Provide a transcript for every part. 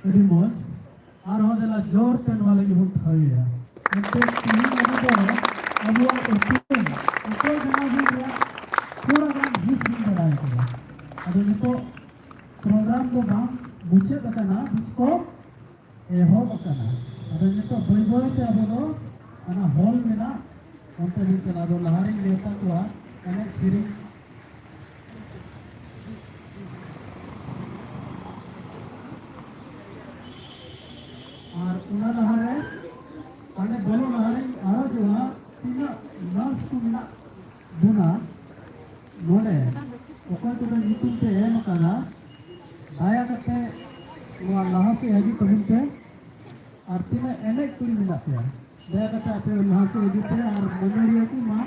ᱟᱹᱰᱤ ᱢᱚᱡᱽ ᱟᱨᱦᱚᱸ ᱫᱮᱞᱟ ᱡᱳᱨ ᱛᱮ ᱱᱚᱣᱟ ᱞᱟᱹᱜᱤᱫ ᱵᱚᱱ ᱛᱷᱟᱹᱭᱟ ᱮᱱᱛᱮᱫ ᱛᱮᱦᱮᱧ ᱟᱵᱚ ᱫᱚ ᱟᱵᱚᱣᱟᱜ ᱩᱯᱨᱩᱢ ᱚᱠᱚᱭ ᱠᱟᱱᱟ ᱵᱚᱱ ᱨᱮᱭᱟᱜ ᱛᱷᱚᱲᱟ ᱜᱟᱱ ᱦᱤᱸᱥ ᱵᱚᱱ ᱵᱟᱲᱟᱭ ᱠᱮᱫᱟ ᱟᱫᱚ ᱱᱤᱛᱚᱜ ᱯᱨᱳᱜᱨᱟम ᱫᱚ ᱵᱟᱝ ᱢᱩᱪᱟᱹᱫ ᱟᱠᱟᱱᱟ ᱵᱤᱪ ᱠᱚ ᱮᱦᱚᱵ ᱟᱠᱟᱱᱟ ᱟᱫᱚ ᱱᱤᱛᱚᱜ ᱵᱟᱹᱭ ᱵᱟᱹᱭᱛᱮ ᱟᱵᱚ ᱫᱚ ᱚᱱᱟ ᱦᱚᱞ ᱢᱮᱱᱟᱜ ᱚᱱᱛᱮ ᱵᱚᱱ ᱪᱟᱞᱟᱜᱼᱟ ᱟᱫᱚ ᱞᱟᱦᱟᱨᱤᱧ ᱱᱮᱣᱛᱟ ᱠᱚᱣᱟ ᱮᱱᱮᱡ ᱥᱮᱨᱮᱧ और उना लहारे अने बोलो लहारे आरो जोहा तीना नर्स को मिना बुना नोडे ओकर को ᱧᱩᱛᱩᱢ पे एम करा दाया कते नोआ लहा से हजी तबिन पे और तीना एने कुड़ी मिना पे दाया कते आपे लहा से हजी पे और मनरिया की मां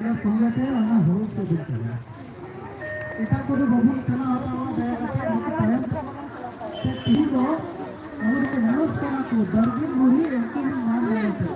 या संगे पे अना हो से दिन पे एटा को तो बबुन चला आता हुआ दाया कते उनके टाइम से तीन दो ಅವರಿಗೆ ನಮಸ್ಕಾರಕ್ಕೂ ದರ್ಗಿ ಮುರಿ ಎಂಟು ಮಾಡಲಾಗುತ್ತೆ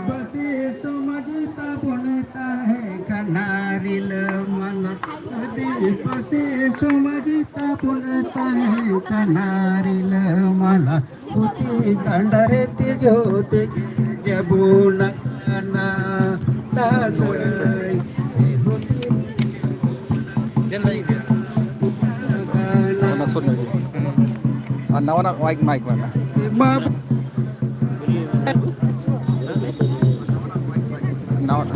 बसे समझता बनता है कनारिल मला बसे समझता बनता है कनारिल मला होती कंडरे तेजोते जबूना ना तागई होती nawana mic mana nawana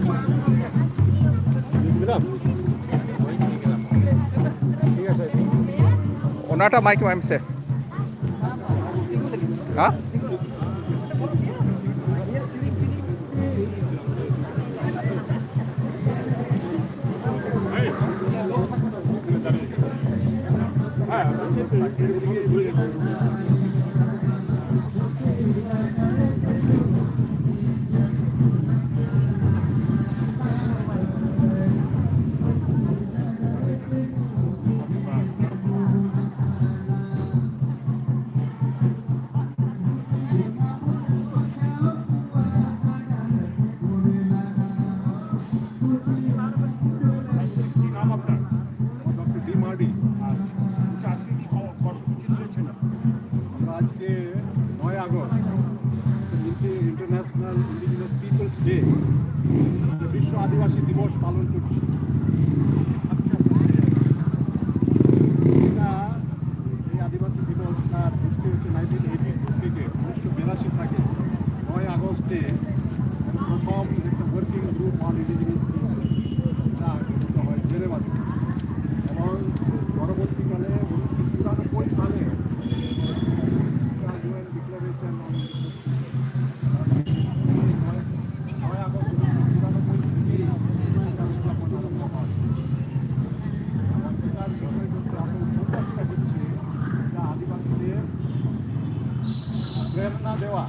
onata mic em se ha आज के 9 अगस्त इंटरनेशनल इंडिजिनियस पिपल्स डे विश्व आदिवासी दिवस पालन করছি এই আদিবাসী দিবসটা সৃষ্টি হচ্ছে 1982 থেকে 1982 থেকে 9 আগস্টে প্রথম একটা working group on indigenous people হয় জেনেভাতে এবং পরবর্তীকালে 1994 সালে প্রেরণা দেওয়া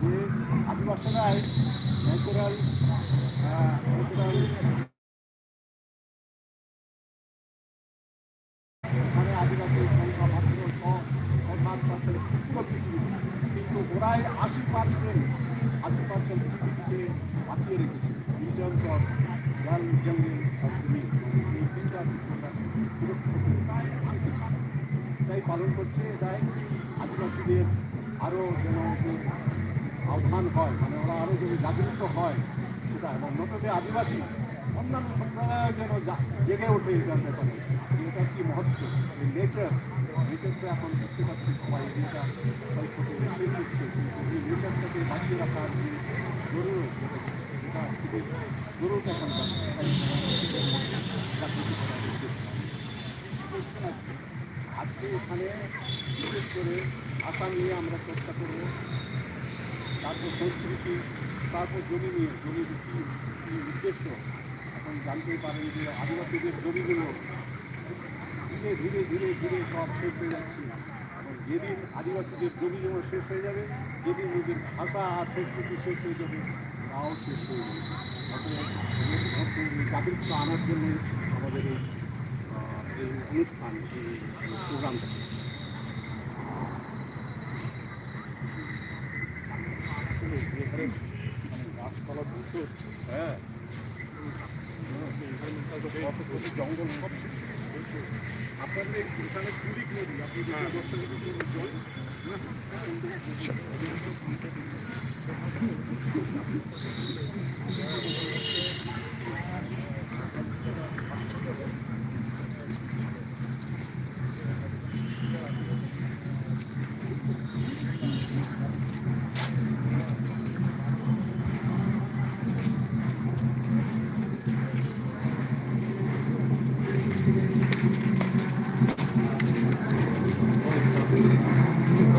যে আদিবাসীরাই ন্যাচারাল মানে আদিবাসী সংখ্যা মাত্র 7% কিন্তু ওরাই 80% পৃথিবীকে বাঁচিয়ে রেখেছে ইন্ডিয়ান জল জঙ্গল জমি এই তিনটা এটাই পালন করছে এটাই আদিবাসীদের আরও যেন আহ্বান হয় মানে ওরা আরও যদি জাগৃত হয় সেটা এবং নতুন আদিবাসী অন্যান্য সম্প্রদায় যেন জেগে ওঠে এটার ব্যাপারে এটা কি মহত্ব এই নেচারটা এখন দেখতে পাচ্ছি সবাই এটা দিচ্ছে কিন্তু এই নেচারটাকে বাঁচিয়ে রাখার যে জরুরত এটা খুবই জরুরত এখন আজকে এখানে বিশেষ করে ভাষা নিয়ে আমরা চর্চা করব, তারপর সংস্কৃতি, তারপর জমি নিয়ে, জমির কী উদ্দেশ্য। এখন জানতেই পারেন যে আদিবাসীদের জমিগুলো ধীরে ধীরে ধীরে ধীরে সব শেষ হয়ে যাচ্ছে। এবং যেদিন আদিবাসীদের জমি জমা শেষ হয়ে যাবে, যেদিন ওদের ভাষা আর সংস্কৃতি শেষ হয়ে যাবে, তাও শেষ হয়ে যাবে। অতএব জাগরুকতা আনার জন্য আমাদের এই অনুষ্ঠান, এই প্রোগ্রামটা। এখানে গাছপালা প্রচুর, হ্যাঁ, জঙ্গল সব। আপনাদের এখানে কুড়ি নদী, আপনি জল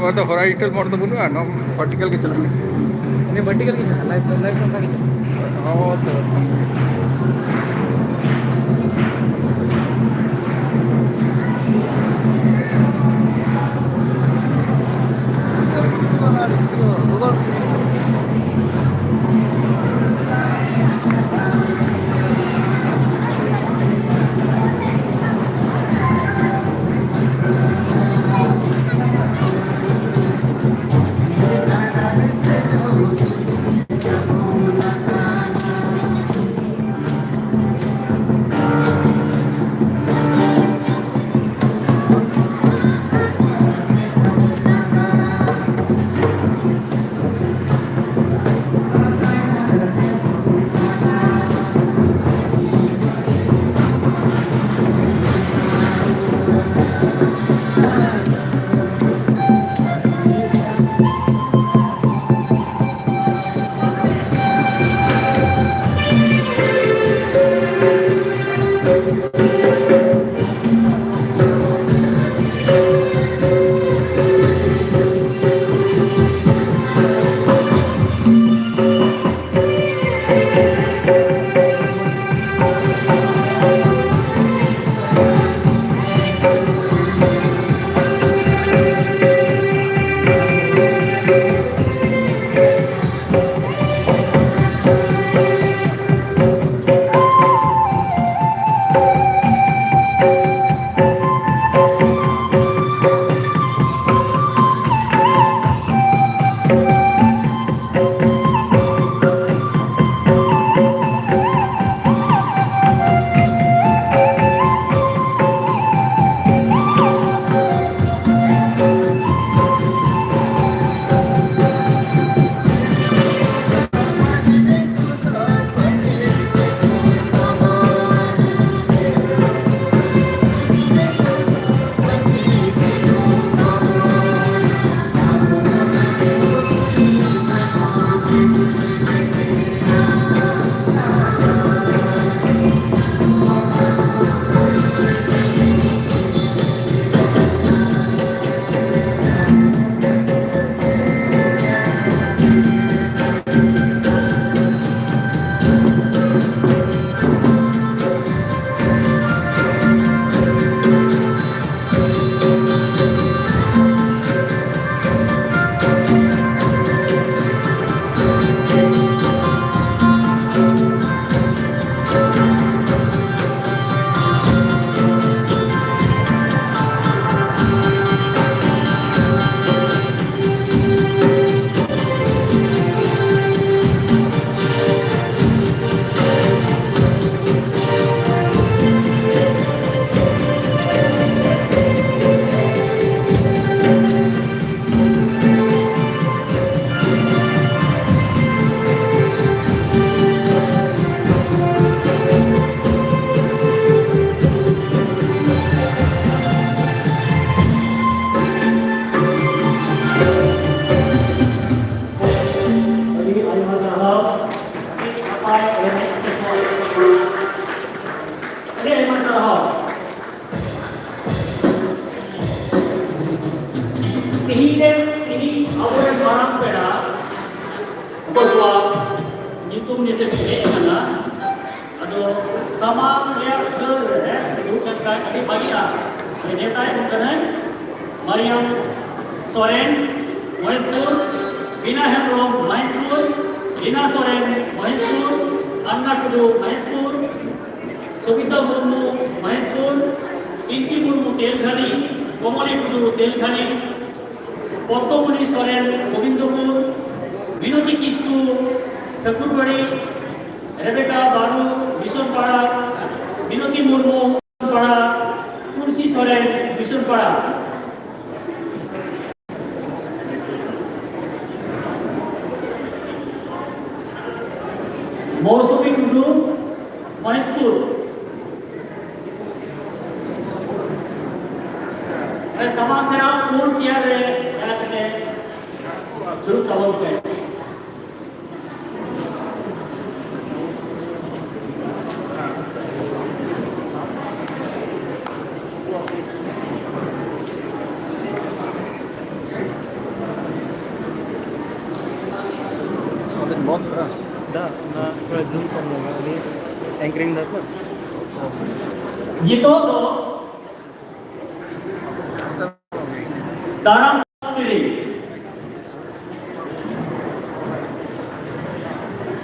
और तो हॉरिजॉन्टल मोड तो बोलूँगा ना, वर्टिकल के चला नहीं वर्टिकल की चला, लाइफ लाइफ का की चला। हाँ तो ini awal barang pera bahwa nyutum nyutum ini mana ada sama yang ser bukan kan ini bagi ini tadi bukan Mariam Soren Mohespur Bina Hemrom Mohespur Rina Soren Mohespur Anna Tudu Mohespur Subita Murmu Mohespur Pinky Murmu Telkhani Komali Tudu Telkhani Padmamani সরেন গোবিন্দপুর বিনতি কিস্কু ঠাকুরবাড়ি Rebecca Bahru Mission Para বিনতি মুর্মু পাড়া তুলসী সরেন মিশনপাড়া মৌসুমী টুডু মহেশপুর समाज से आप पूर्ण chair शुरू चावल पे बहुत बड़ा दा ना थोड़ा जूम कर लूँगा अभी एंकरिंग दा सर ये तो दाराम सिरी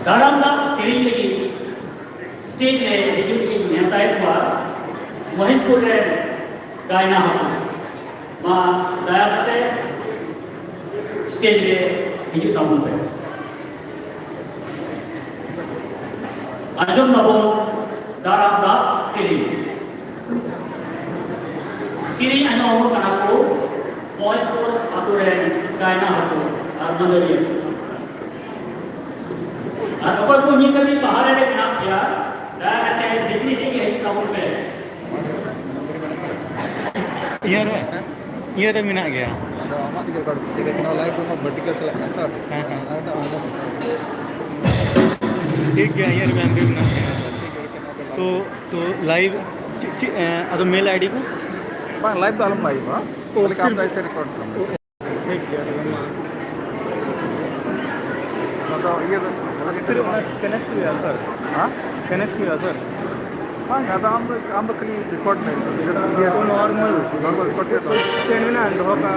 दाराम दा सिरी लगी स्टेज रे हिजुत की नेता हुआ महेशपुर रे गायना हो मां दया करते स्टेज रे हिजुत तामुन पे आजम नबो दाराम दा सिरी सिरी अनो हो कना को Mohespur aturan gaina hatu armadari. Apa pun ini kami bahar ada kenap ya, dah kata definisi ke hari tahun pe. Iya ada minat gaya. ada amat tiga kali tiga kenal live rumah vertical select kantor ada orang ठीक है यार मैं भी बना तो live अदो mail ID को bang live dalam live ha balik apa saya record ठीक है atau iya फिर कनेक्ट हुआ सर हाँ कनेक्ट हुआ सर हाँ ada हम कहीं record नहीं just here तो नॉर्मल record किया तो चैनल में ना अंदर का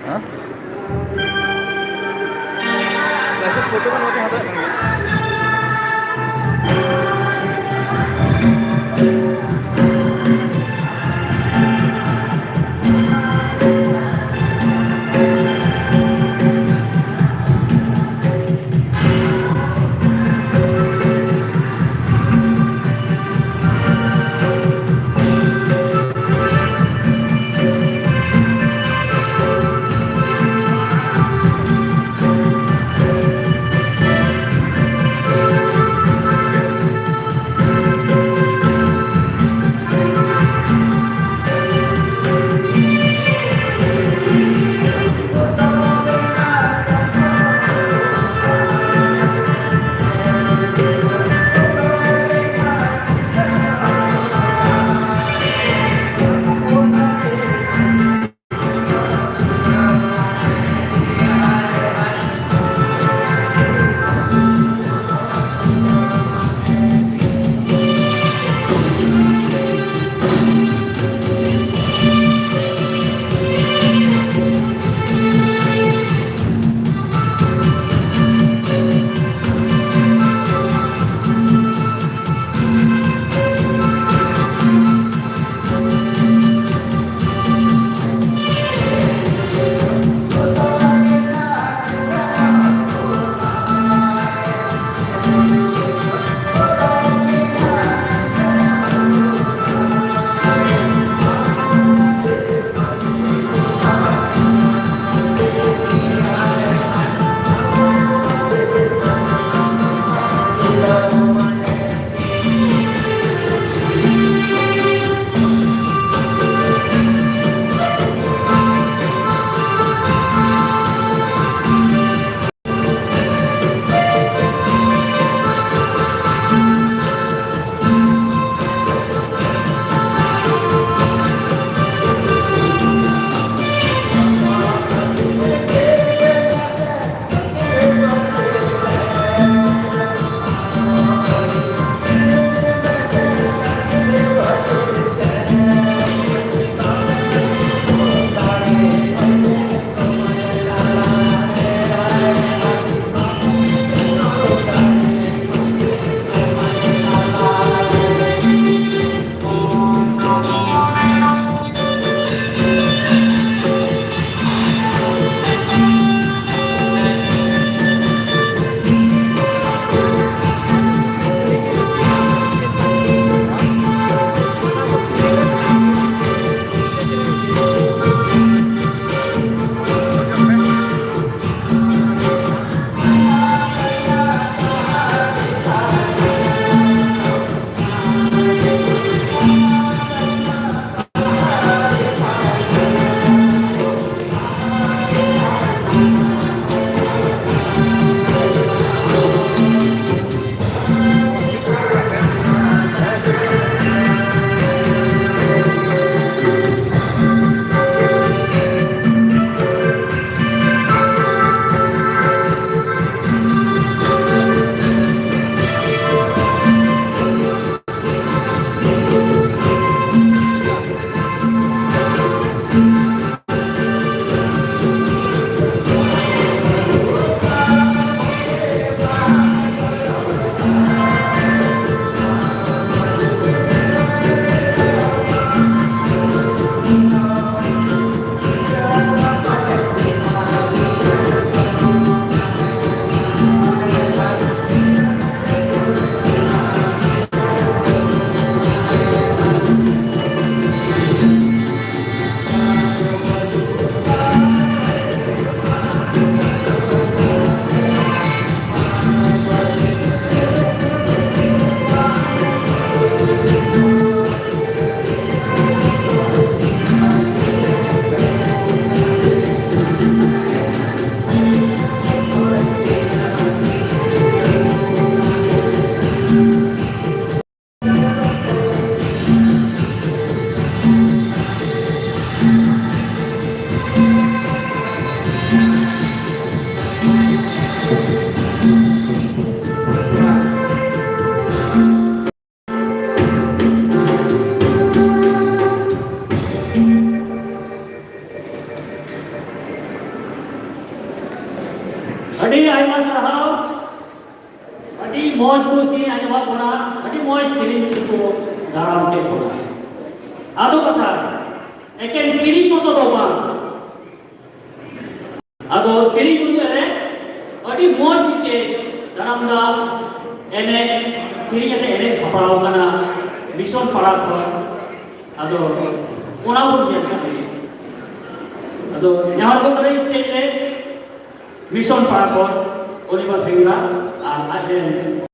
हाँ वैसे फोटो बनवा के यहाँ पर ᱢᱚᱡᱽ ᱥᱮᱨᱮᱧ ᱛᱮᱠᱚ ᱫᱟᱨᱟᱢ ᱠᱮᱫ ᱵᱚᱱᱟ ᱟᱫᱚ ᱠᱟᱛᱷᱟ ᱮᱠᱮᱱ ᱥᱮᱨᱮᱧ ᱢᱚᱛᱚ ᱫᱚ ᱵᱟᱝ ᱟᱫᱚ ᱥᱮᱨᱮᱧ ᱢᱩᱪᱟᱹᱫ ᱨᱮ ᱟᱹᱰᱤ ᱢᱚᱡᱽ ᱢᱤᱫᱴᱮᱡ ᱫᱟᱨᱟᱢ ᱫᱟᱜ ᱮᱱᱮᱡ ᱥᱮᱨᱮᱧ ᱠᱟᱛᱮ ᱮᱱᱮᱡ ᱥᱟᱯᱲᱟᱣ ᱠᱟᱱᱟ ᱢᱤᱥᱚᱱ ᱯᱟᱲᱟ ᱠᱷᱚᱱ ᱟᱫᱚ ᱚᱱᱟ ᱵᱚᱱ ᱧᱮᱞ ᱠᱟᱜ ᱟᱫᱚ ᱡᱟᱦᱟᱸ ᱠᱚ ᱠᱟᱱᱟ ᱥᱴᱮᱡ ᱨᱮ ᱢᱤᱥᱚᱱ ᱯᱟᱲᱟ ᱠᱷᱚᱱ ᱚᱱᱤᱵᱟ ᱵᱮᱝᱜᱟ ᱟᱨ ᱟᱡᱨᱮᱱ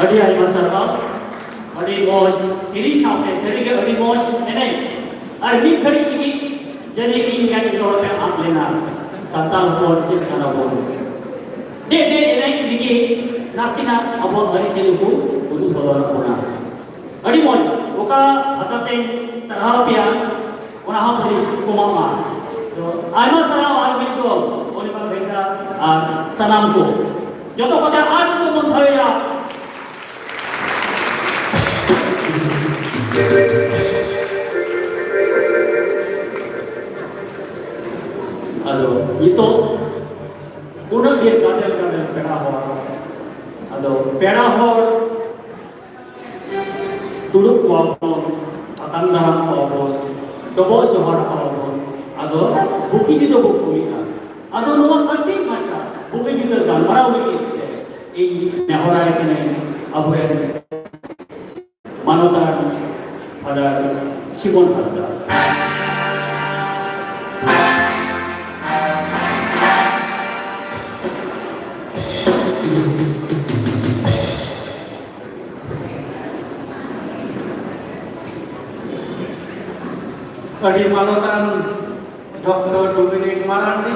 ᱟᱹᱰᱤ ᱟᱭᱢᱟ ᱥᱟᱨᱦᱟᱣ ᱟᱹᱰᱤ ᱢᱚᱡᱽ ᱥᱮᱨᱮᱧ ᱥᱟᱶᱛᱮ ᱥᱟᱹᱨᱤᱜᱮ ᱟᱹᱰᱤ ᱢᱚᱡᱽ ᱮᱱᱮᱡ ᱟᱨ ᱢᱤᱫ ᱜᱷᱟᱹᱲᱤᱡ ᱞᱟᱹᱜᱤᱫ ᱡᱟᱹᱱᱤᱡ ᱤᱧ ᱜᱟᱱ ᱨᱚᱲ ᱯᱮ ᱟᱫ ᱞᱮᱱᱟ ᱥᱟᱱᱛᱟᱲ ᱦᱚᱯᱚᱱ ᱪᱮᱫ ᱠᱟᱱᱟ ᱵᱚᱱ ᱰᱮ ᱮᱱᱮᱡ ᱞᱟᱹᱜᱤᱫ ᱱᱟᱥᱮᱱᱟᱜ ᱟᱵᱚᱣᱟᱜ ᱟᱹᱨᱤᱪᱟᱹᱞᱤ ᱠᱚ ᱩᱫᱩᱜ ᱥᱚᱫᱚᱨ ᱵᱚᱱᱟ ᱟᱹᱰᱤ ᱢᱚᱡᱽ ᱚᱠᱟ ᱵᱷᱟষᱟᱛᱮ ᱥᱟᱨᱦᱟᱣ ᱯᱮᱭᱟ ᱚᱱᱟ ᱦᱚᱸ ᱟᱹᱰᱤ ᱠᱚᱢᱟᱜᱼᱟ ᱛᱚ ᱟᱭᱢᱟ ᱥᱟᱨᱦᱟᱣ ᱟᱨ ᱢᱤᱫ ᱫᱚ ᱚᱱᱤᱵᱟ ᱵᱮᱝᱜᱟ ᱟᱨ ᱥᱟᱱᱟᱢ ᱠᱚ ᱡᱚᱛᱚ ᱠᱚᱛᱮ ᱟᱨ ᱡᱚᱛᱚ ᱵᱚᱱ ᱫᱷᱚᱨᱮᱭᱟ Aduh, itu udah dia kadang-kadang pedahor. Aduh, pedahor duduk kuabon, atang dalam kuabon, dobo johar kuabon, ado buki itu buku ya, ado rumah kanti macam buki itu kan marah ini nehora ini abu yang manotan pada Simon Hasda. Adi manotan Dr. Dominic Marandi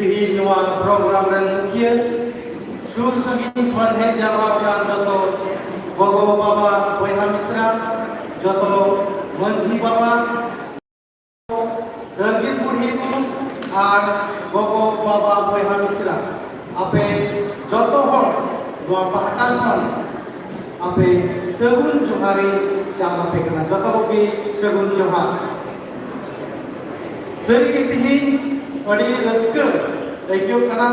tihi nua program ren mukhia sur sangin khon he jawab dan joto gogo baba boyha misra joto manji baba dargin budhi ar gogo baba boyha misra ape joto hor nua pahta khon ape segun johari jam ape kana joto hobi segun johar Seri ketihin, adi raska, ekyo kana,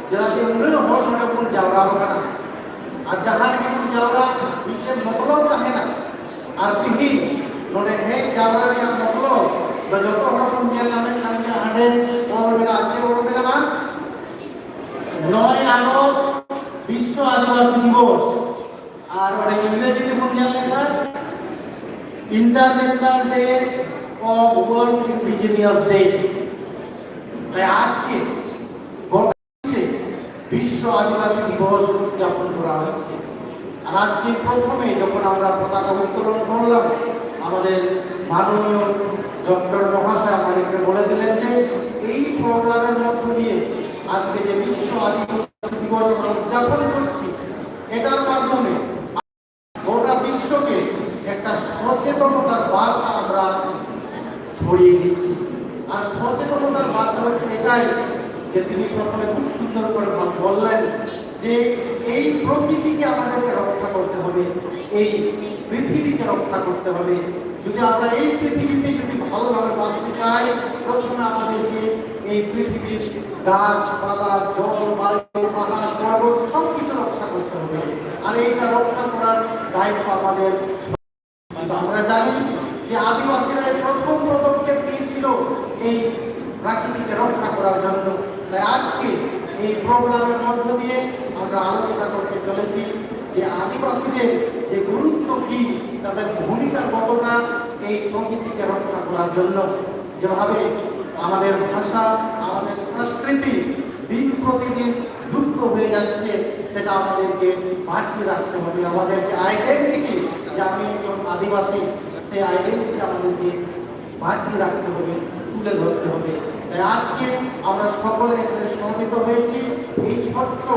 jadi umur hor mana pun jawab kana. Ajaran yang pun jawab, bicara maklum tak hena. Artihi, node he jawab yang maklum, berjodoh hor pun yang namanya kanya ada orang bela aceh orang bela mana? 9 Agust Biswa Adivasi Divos. Ada English itu pun yang lain. International Day of World Indigenous Day. তাই আজকে গোটা বিশ্ব আদিবাসী দিবস উদযাপন করা হয়েছে। আর আজকে প্রথমে যখন আমরা পতাকা উত্তোলন করলাম, আমাদের মাননীয় ডক্টর মহাশয় আমাদেরকে বলে দিলেন যে এই প্রোগ্রামের মধ্য দিয়ে আজকে যে বিশ্ব আদিবাসী দিবস আমরা উদযাপন করছি, এটার মাধ্যমে গোটা বিশ্বকে একটা সচেতনতার বার্তা আমরা ছড়িয়ে দিচ্ছি। আর সচেতনতার বার্তা হচ্ছে এটাই যে তিনি প্রথমে খুব সুন্দর করে বললেন যে এই প্রকৃতিকে আমাদেরকে রক্ষা করতে হবে, এই পৃথিবীকে রক্ষা করতে হবে। যদি আমরা এই পৃথিবীতে যদি ভালোভাবে বাঁচতে চাই, প্রথমে আমাদেরকে এই পৃথিবীর গাছপালা, জল, বায়ু, পাহাড়, পর্বত সব কিছু রক্ষা করতে হবে। আর এইটা রক্ষা করার দায়িত্ব আমাদের। আমরা জানি যে আদিবাসীরা প্রথম পদক্ষেপ নিয়েছিল এই প্রাকৃতিকে রক্ষা করার জন্য। তাই আজকে এই প্রোগ্রামের মধ্য দিয়ে আমরা আলোচনা করতে চলেছি যে আদিবাসীদের যে গুরুত্ব কি, তাদের ভূমিকা কতটা এই প্রকৃতিকে রক্ষা করার জন্য। যেভাবে আমাদের ভাষা, আমাদের সংস্কৃতি দিন প্রতিদিন লুপ্ত হয়ে যাচ্ছে, সেটা আমাদেরকে বাঁচিয়ে রাখতে হবে। আমাদের যে আইডেন্টিটি, যে আমি একজন আদিবাসী, সেই আইডেন্টিটি আমাদেরকে বাঁচিয়ে রাখতে হবে, তুলে ধরতে হবে। তাই আজকে আমরা সকলে সমবেত হয়েছি এই ছোট্ট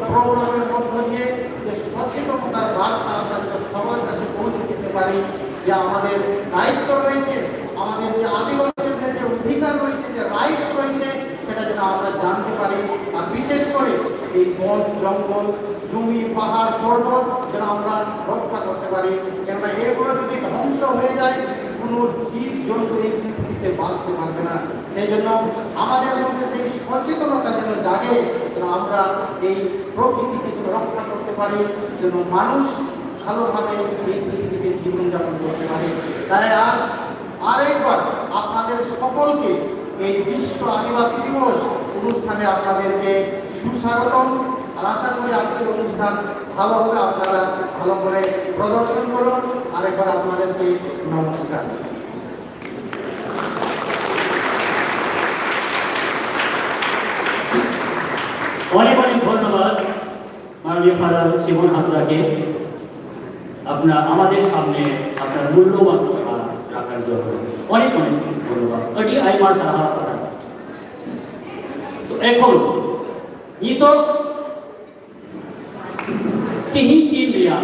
প্রোগ্রামের মধ্য দিয়ে যে সচেতনতার বার্তা আমরা যেন সবার কাছে পৌঁছে দিতে পারি, যে আমাদের দায়িত্ব রয়েছে, আমাদের যে আদিবাসীদের যে অধিকার রয়েছে, যে রাইটস রয়েছে, সেটা যেন আমরা জানতে পারি। আর বিশেষ করে এই বন জঙ্গল, জমি, পাহাড়, পর্বত যেন আমরা রক্ষা করতে পারি। কেননা এগুলো যদি ধ্বংস হয়ে যায়, কোনো জীব জন্তু এই পৃথিবীতে বাঁচতে পারবে না। সেই জন্য আমাদের মধ্যে সেই সচেতনতা যেন জাগে, যেন আমরা এই প্রকৃতিকে যেন রক্ষা করতে পারি, যেন মানুষ ভালোভাবে এই পৃথিবীতে জীবনযাপন করতে পারে। তাই আজ আরেকবার আপনাদের সকলকে এই বিশ্ব আদিবাসী দিবস অনুষ্ঠানে আপনাদেরকে সুস্বাগতম। আর আশা করি আজকের অনুষ্ঠান ভালো হবে, আপনারা ভালো করে প্রদর্শন করুন। আরেকবার আপনাদেরকে নমস্কার। অনেক অনেক ধন্যবাদ মাননীয় ফাদার সিমন হাসদাকে আপনার আমাদের সামনে আপনার মূল্যবান কথা রাখার জন্য অনেক অনেক ধন্যবাদ। এটি আইমা সাহা করা। তো এখন নিতক তিহিন দিন রিয়া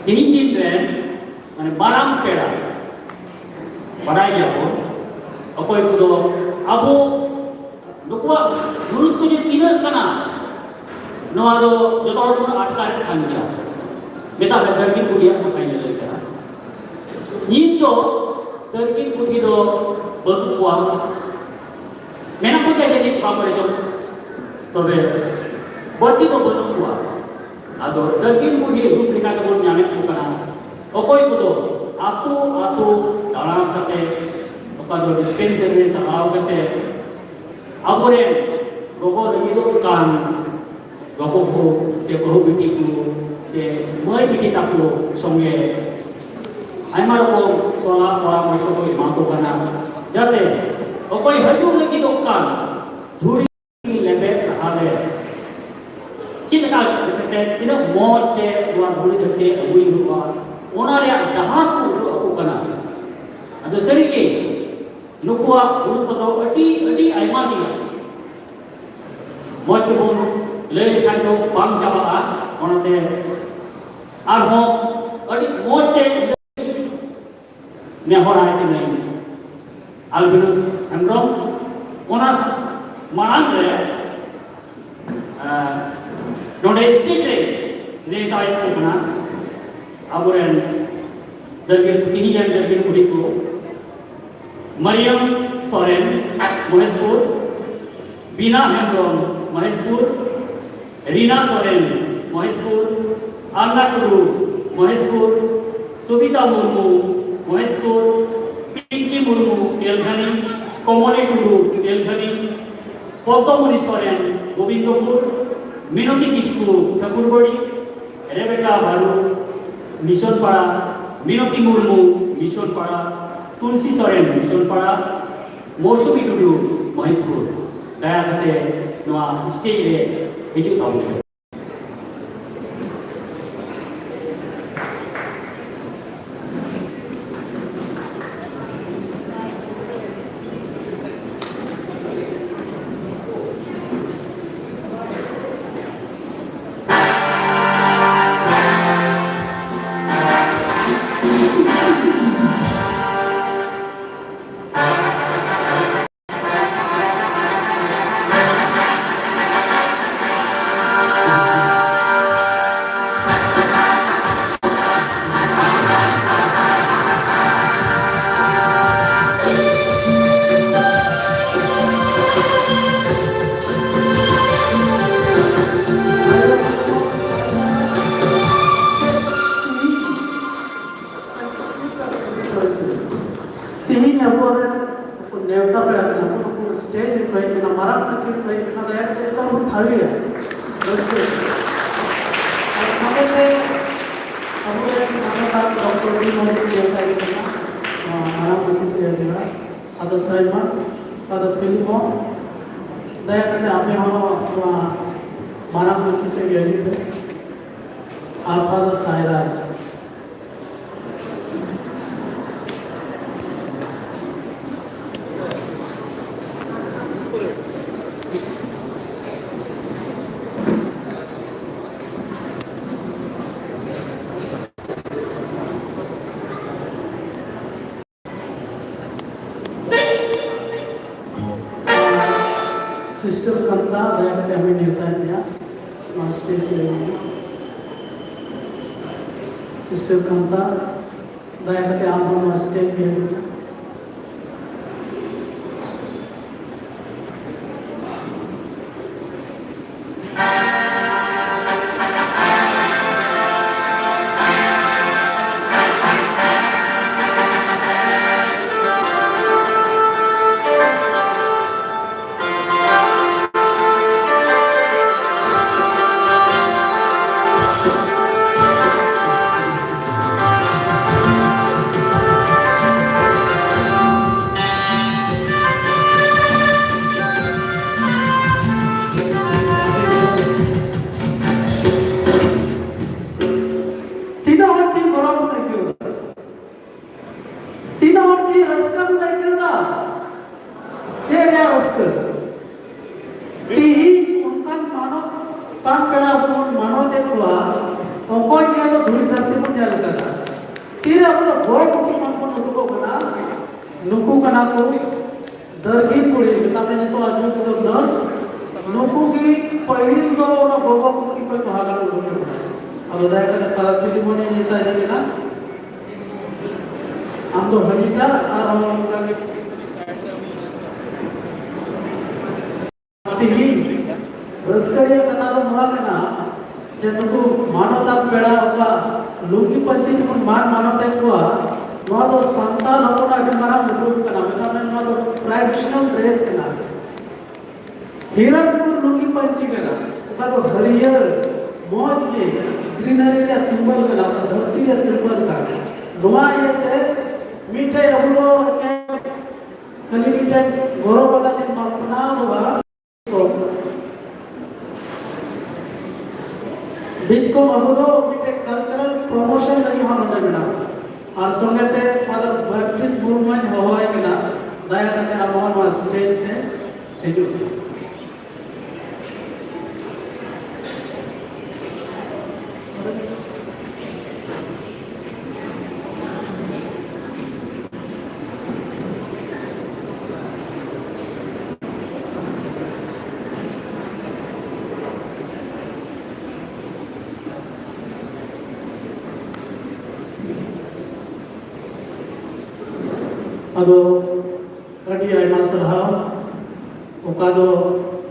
তিহিন দিন রেন মানে মারাম পেড়া বাড়াই যাব অকয় কুদো আবো ᱱᱩᱠᱩᱣᱟᱜ ᱜᱩᱨᱩᱛᱛᱚ ᱡᱮ ᱛᱤᱱᱟᱹᱜ ᱠᱟᱱᱟ ᱱᱚᱣᱟ ᱫᱚ ᱡᱚᱛᱚ ᱦᱚᱲ ᱵᱚᱱ ᱟᱴᱠᱟᱨ ᱠᱟᱱ ᱜᱮᱭᱟ। ᱢᱮᱛᱟᱜ ᱢᱮ ᱫᱟᱨᱜᱤᱱ ᱠᱩᱰᱤᱭᱟᱜ ᱠᱟᱛᱷᱟᱧ ᱞᱟᱹᱭ ᱠᱟᱱᱟ। ᱱᱤᱛ ᱫᱚ ᱫᱟᱨᱜᱤᱱ ᱠᱩᱰᱤ ᱫᱚ ᱵᱟᱹᱱᱩᱜ ᱠᱚᱣᱟ, ᱢᱮᱱᱟᱜ ᱠᱚ ᱜᱮᱭᱟ ᱡᱟᱹᱱᱤᱡ ᱵᱟᱝ ᱵᱟᱲᱟᱭ ᱪᱚᱝ, ᱛᱚᱵᱮ ᱵᱟᱹᱲᱛᱤ ᱫᱚ ᱵᱟᱹᱱᱩᱜ ᱠᱚᱣᱟ। ᱟᱫᱚ ᱫᱟᱹᱠᱤᱱ ᱵᱩᱰᱷᱤ ᱨᱩᱯ ᱞᱮᱠᱟ ᱛᱮᱵᱚᱱ ᱧᱟᱢᱮᱫ ᱠᱚ ᱠᱟᱱᱟ ᱚᱠᱚᱭ ᱠᱚᱫᱚ ᱟᱛᱳ ᱟᱛᱳ ᱫᱟᱬᱟ ᱠᱟᱛᱮ ᱚᱠᱟ ᱫᱚ ᱰᱤᱥᱯᱮᱱᱥᱟরি ᱨᱮ ᱪᱟᱞᱟᱣ ᱠᱟᱛᱮ ᱟᱵᱚᱨᱮᱱ ᱜᱚᱜᱚ ᱞᱟᱹᱜᱤᱫᱚᱜ ᱠᱟᱱ ᱜᱚᱜᱚ ᱠᱚ ᱥᱮ ᱵᱟᱹᱦᱩ ᱵᱤᱴᱤ ᱠᱚ ᱥᱮ ᱢᱟᱹᱭ ᱵᱤᱴᱤ ᱛᱟᱠᱚ ᱥᱚᱸᱜᱮ ᱟᱭᱢᱟ ᱨᱚᱠᱚᱢ ᱥᱚᱞᱦᱟ ᱯᱚᱨᱟᱢᱚᱨᱥᱚ ᱠᱚ ᱮᱢᱟ ᱠᱚ ᱠᱟᱱᱟ ᱡᱟᱛᱮ ᱚᱠᱚᱭ ᱦᱤᱡᱩᱜ ᱞᱟᱹᱜᱤᱫᱚᱜ ᱠᱟᱱ ᱫᱷᱩᱲᱤ ᱞᱮᱵᱮᱫ ᱞᱟᱦᱟᱨᱮ ᱪᱮᱫ ᱞᱮᱠᱟ ᱠᱟᱛᱮ ᱛᱤᱱᱟᱹᱜ ᱢᱚᱡᱽ ᱛᱮ ᱱᱚᱣᱟ ᱫᱷᱩᱲᱤ ᱫᱷᱟᱹᱨᱛᱤ ᱟᱹᱜᱩᱭ ᱦᱩᱭᱩᱜᱼᱟ ᱚᱱᱟ ᱨᱮᱭᱟᱜ ᱰᱟᱦᱟᱨ ᱠᱚ ᱩᱫᱩᱜ ᱟᱠᱚ ᱠᱟᱱᱟ ᱟᱫᱚ ᱥᱟᱹᱨᱤᱜᱮ ᱱᱩᱠᱩᱣᱟᱜ ᱜᱩᱨᱩᱛᱛᱚ ᱫᱚ ᱟᱹᱰᱤ ᱟᱭᱢᱟ ᱜᱮᱭᱟ ᱢᱚᱡᱽ ᱛᱮᱵᱚᱱ ᱞᱟᱹᱭ ᱞᱮᱠᱷᱟᱱ ᱫᱚ ᱵᱟᱝ ᱪᱟᱵᱟᱜᱼᱟ ᱚᱱᱟᱛᱮ ᱟᱨᱦᱚᱸ ᱟᱹᱰि ᱢᱚᱡᱽ ᱛᱮ ᱱᱮᱦᱚᱨᱟᱭ ᱠᱟᱹᱱᱟᱹᱧ ᱟᱞᱵᱤᱱᱩᱥ ᱦᱮᱢᱵᱨᱚᱢ ᱚᱱᱟ ᱢᱟᱲᱟᱝ ᱨᱮ नोडे स्टेट रे नेता को कना अबोरेन दरगिन तिहिजन दरगिन कुड़ी को मरियम सोरेन महेशपुर बीना हेम्ब्रम महेशपुर रीना सोरेन महेशपुर अन्ना टुडू महेशपुर सुबिता मुर्मू महेशपुर पिंकी मुर्मू तेलघनी कमली टुडू तेलघनी पद्ममणि सोरेन गोविंदपुर मिनती किस्कू ठाकुरबाड़ी रेबेका बारू मिशन पाड़ा मिनती मुर्मू मिशन पाड़ा तुलसी सोरेन मिशन पाड़ा मौसुमी टुडू महेशपुर दया करते नवा स्टेज रे हिजू ताऊ नेवता पे स्टेज पे मरा थावी है ಅದು ಸೈಡ್ ಮಾಡಿ ಅದು ಫಿಲ್ಮು ದಯಕಂದ್ರೆ ಆಮೇಲೆ ಅವನು ಮಾನವ ದೃಷ್ಟಿ ಹೇಳಿದ್ದೆ ಆಲ್ಫಾದ ಸಾಯಿರಾಜ್ सिस्टर कविता दया करके हमें नेता दिया स्टेज से सिस्टर कविता दया करके आप हम स्टेज पे दरगी कुड़ी तापने तो आजू तो नर्स नुकू की पहिल दो ना गोबा की पे भागा नुकू अब दया कर कलर चुली मोने नेता है ना हम तो हनीटा और हम का ती रस्करिया कनारो मुआ ना जे नुकु मानवता पेड़ा होगा लुंगी पंची तुम मान मानवता हुआ नवा तो संतान होना अभी मरा मुकुट करना मतलब मैं नवा तो ट्रेडिशनल ड्रेस करना हिरणपुर लुंगी पंची करना उका तो हरियर मौज के ग्रीनरी का सिंबल करना धरती का सिंबल का नवा ये थे मीठे अब तो खाली मीठे गोरो वाला दिन मालूना होगा तो बीच को अब तो मीठे कल्चरल प्रमोशन नहीं होना चाहिए ना और संगे ते फादर बैप्टिस्ट मूवमेंट हुआ है कि ना दया करके आप वहाँ स्टेज थे हिजू अब अड़ी आयमा सरहाव ओका दो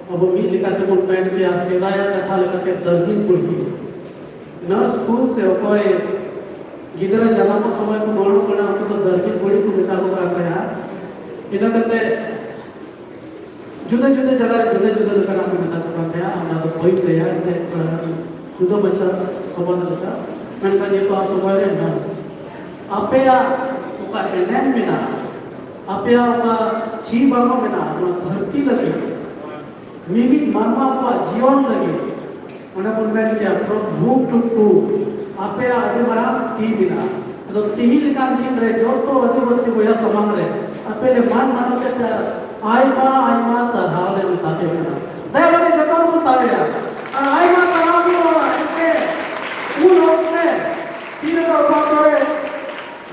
अब मी लेकाते मन पैन के सेदाय कथा लेकाते दर्गिन पुरगी नर्स स्कूल से ओकोय गिदरा जन्म समय को मालूम करना तो दर्गिन पुरी को बेटा को कहते हैं इना करते जुदे जुदे जगह जुदे जुदे लेकर आप बेटा को कहते हैं हमने तो कोई तैयार थे जुदो बच्चा संबंध लेकर मैंने कहा ये तो समय रे नर्स आपे ओका एनएम में ना आपे ओका छी बांगो में ना धरती लगे मिमिक मानवा को जीवन लगे उन्हें बोलने क्या फ्रॉम बुक टू टू आपे आगे बढ़ा ती बिना तो तीन लेकर दिन रहे जो तो आदिवासी को यह समान रहे आपे ले मान मानोते प्यार आई माँ सधाव ले मुताबिक बिना दया करके जगह को मुताबिक और आई माँ सधाव भी हो रहा है कि उन लोग ने तीन का बात हो रहे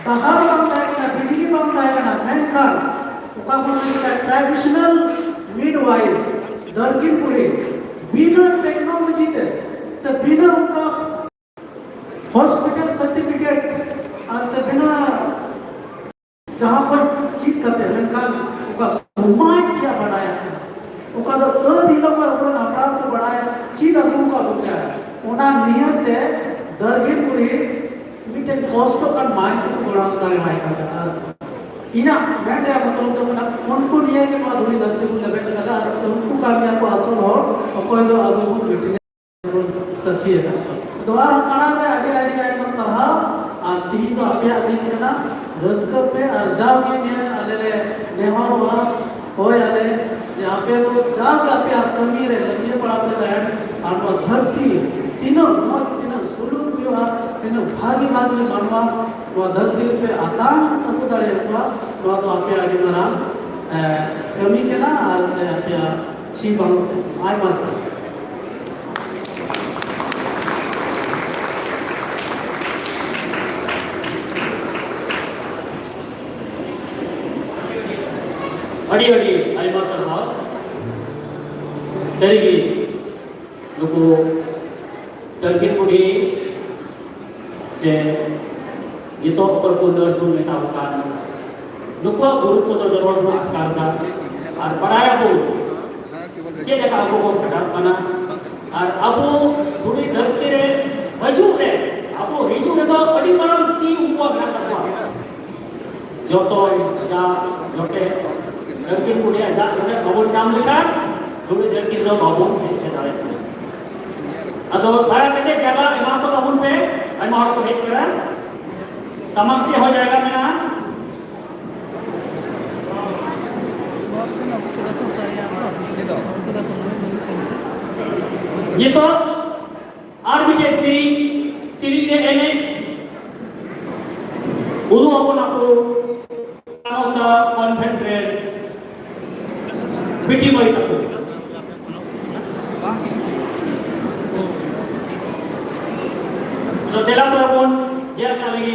बाहर बनता है ना बिजली बनता है ना मैंकर उका बोलने का ट्रेडिशनल मिडवाइफ दर्गिनपुरी बिना टेक्नोलॉजी के से बिना उनका हॉस्पिटल सर्टिफिकेट और से बिना जहाँ पर चीज करते हैं मैंकर उका सुमाय क्या बढ़ाया उका तो दिनों का ऊपर अपराध को बढ़ाया चीज अगुन का हो गया उना नियत है दर्गिनपुरी मीटिंग कॉस्ट का माइक को बड़ा करे माइक का इना मैं रे मतलब तो ना उनको नहीं के बाद हुई धरती को लगे लगा तो उनको कामयाब को आसन हो और कोई तो आगू को मीटिंग सखी है द्वार कणा रे आगे आगे आगे में सहा आती तो आपे आती है ना रस्ते पे अर्जाव के ने आले नेहर हुआ होय आले जहाँ पे तो जाग आपे आप कमी रे लगे पड़ा पे लैंड और धरती तीनों सुलूक व्यवहार तीनों भागी भागी मानवा वो धरती पे आतान तक दड़े हुआ वो तो आपके आगे मरा कमी के ना आज से आपके छी बनो आय मास अड़ी अड़ी आय मास रहा सही लोगो दर्गिनपुरी से ये तो पर को नर्स को मेटा होता नुको गुरुत्व तो जरूर में करता और पढ़ाया को जे जगह आपको को पढ़ा बना और अब थोड़ी धरती रे हजू रे अब हिजू रे तो बड़ी बरम ती ऊपर ना करवा जो तो जा जोटे दर्गिनपुरी जा जोटे भवन नाम लिखा थोड़ी देर की जो भवन इसके दायरे अदो भाया कहते जगह इमाम को कबूल पे इमाम को हेट करा समझ हो जाएगा मेरा ये तो आरबीटे सीरीज एने उदू अपन आपको कानोसा कॉन्फेडरेट बिटी मई तक तो तेला पर dia kali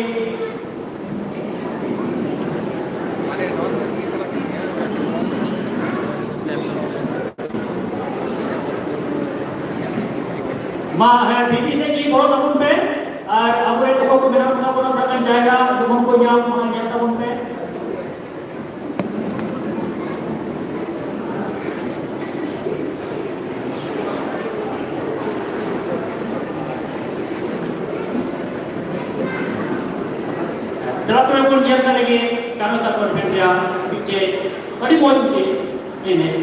माँ है बीती से की बहुत अपन पे और अब ये लोगों को मेरा अपना रखना जाएगा लोगों को यहाँ वहाँ जाता उन पे ᱯᱮᱲᱟ ᱯᱮᱲᱟ ᱵᱚᱱ ᱧᱮᱞ ᱠᱟᱱ ᱞᱟᱹᱜᱤᱫ ᱠᱟᱹᱢᱤ ᱥᱟᱯᱷᱚᱨ ᱯᱷᱮᱱ ᱨᱮᱭᱟᱜ ᱢᱤᱫᱴᱮᱡ ᱟᱹᱰᱤ ᱢᱚᱡᱽ ᱢᱤᱫᱴᱮᱡ ᱮᱱᱮᱡ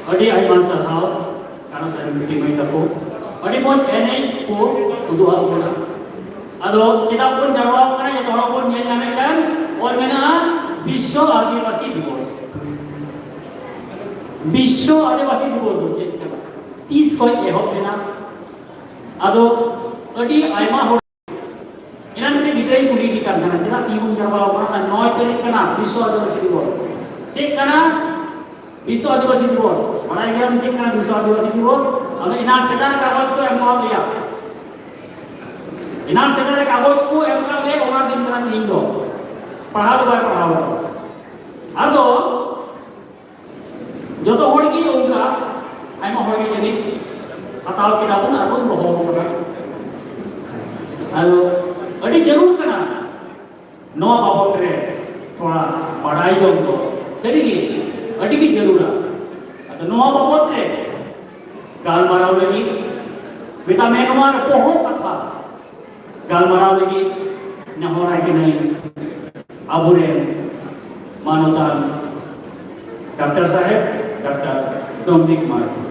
ᱟᱹᱰᱤ ᱟᱭᱢᱟ ᱥᱟᱨᱦᱟᱣ ᱠᱟᱨᱚᱱ ᱥᱟᱨ ᱢᱤᱴᱤᱝ ᱦᱩᱭ ᱛᱟᱠᱚ ᱟᱹᱰᱤ ᱢᱚᱡᱽ ᱮᱱᱮᱡ ᱠᱚ ᱩᱫᱩᱜ ᱟᱵᱚ ᱠᱟᱱᱟ ᱟᱫᱚ ᱪᱮᱫᱟᱜ ᱵᱚᱱ ᱡᱟᱨᱣᱟ ᱠᱟᱱᱟ ᱡᱚᱛᱚ ᱦᱚᱲ ᱵᱚᱱ ᱧᱮᱞ ᱧᱟᱢᱮᱫ ᱠᱟᱱ ᱚᱞ ᱢᱮᱱᱟᱜᱼᱟ ᱵᱤᱥᱥᱚ ᱟᱹᱫᱤᱵᱟᱹᱥᱤ ᱫᱤᱵᱚᱥ ᱵᱤᱥᱥᱚ ᱟᱹᱫᱤᱵᱟᱹᱥᱤ ᱫᱤᱵᱚᱥ ᱫᱚ ᱪᱮᱫ ᱠᱟᱱᱟ ᱛᱤᱥ ᱠᱷᱚᱡ ᱮᱦᱚᱵ ᱞᱮᱱᱟ ᱟᱫᱚ ᱟᱹᱰᱤ ᱟᱭᱢᱟ ᱦᱚᱲ ᱤᱱᱟᱹ ᱢᱤᱫᱴᱮᱱ ᱜᱤᱫᱽᱨᱟᱹᱧ ᱠᱩᱞᱤᱭᱮᱫᱮ ᱠᱟᱱ ᱛᱟᱦᱮᱱᱟ ᱪᱮᱫᱟᱜ ᱛᱤ ᱵᱚᱱ ᱡᱟᱨᱣᱟ ᱠᱟᱱᱟ 9 ᱛᱟᱹᱨᱤᱠᱷ ᱠᱟᱱᱟ ᱵᱤᱥᱥᱚ ᱟᱹᱫᱤᱵᱟᱹᱥᱤ ᱫᱤᱵᱚᱥ ᱪᱮᱫ ᱠᱟᱱᱟ विश्व आदिवासी दिवस बड़ा गया मुझे क्या विश्व आदिवासी दिवस हमें इनाम सेटर कागज को एम कर लिया इनाम सेटर कागज को एम कर ले ओना दिन में नहीं दो पढ़ाओ बाय पढ़ाओ आदो जो तो होड़ की उनका आइमा होड़ की जनी हताव के दाबुन आबुन बहो होगा आदो अड़ी जरूर करना नो बाबत रे थोड़ा पढ़ाई जो तो सही अड़ी की जरूरत अतो नोआ बाबत रे गालमाराव लगी बेटा मैं नोआ पोहो कथा गालमाराव लगी नहोरा के नहीं आबुरे मानवतान डॉक्टर साहेब डॉक्टर डोमिनिक मार्को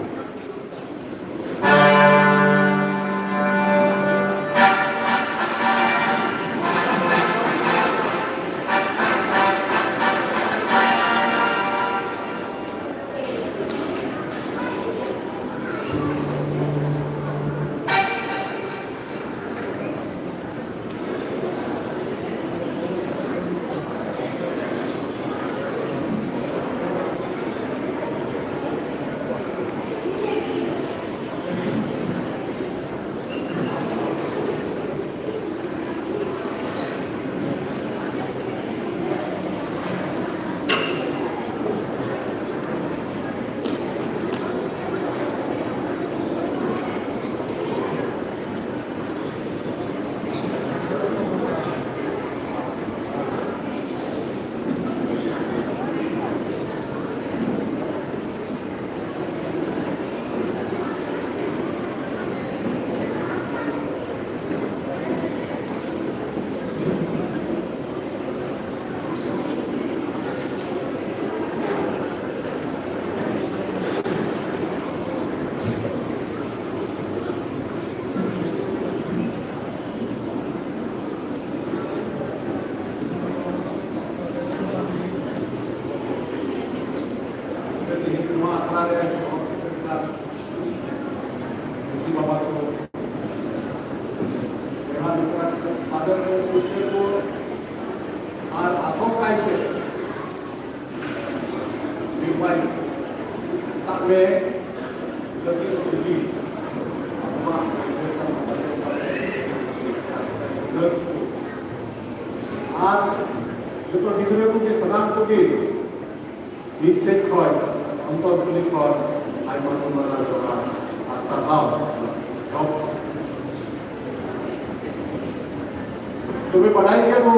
तुम्हें पढ़ाई के वो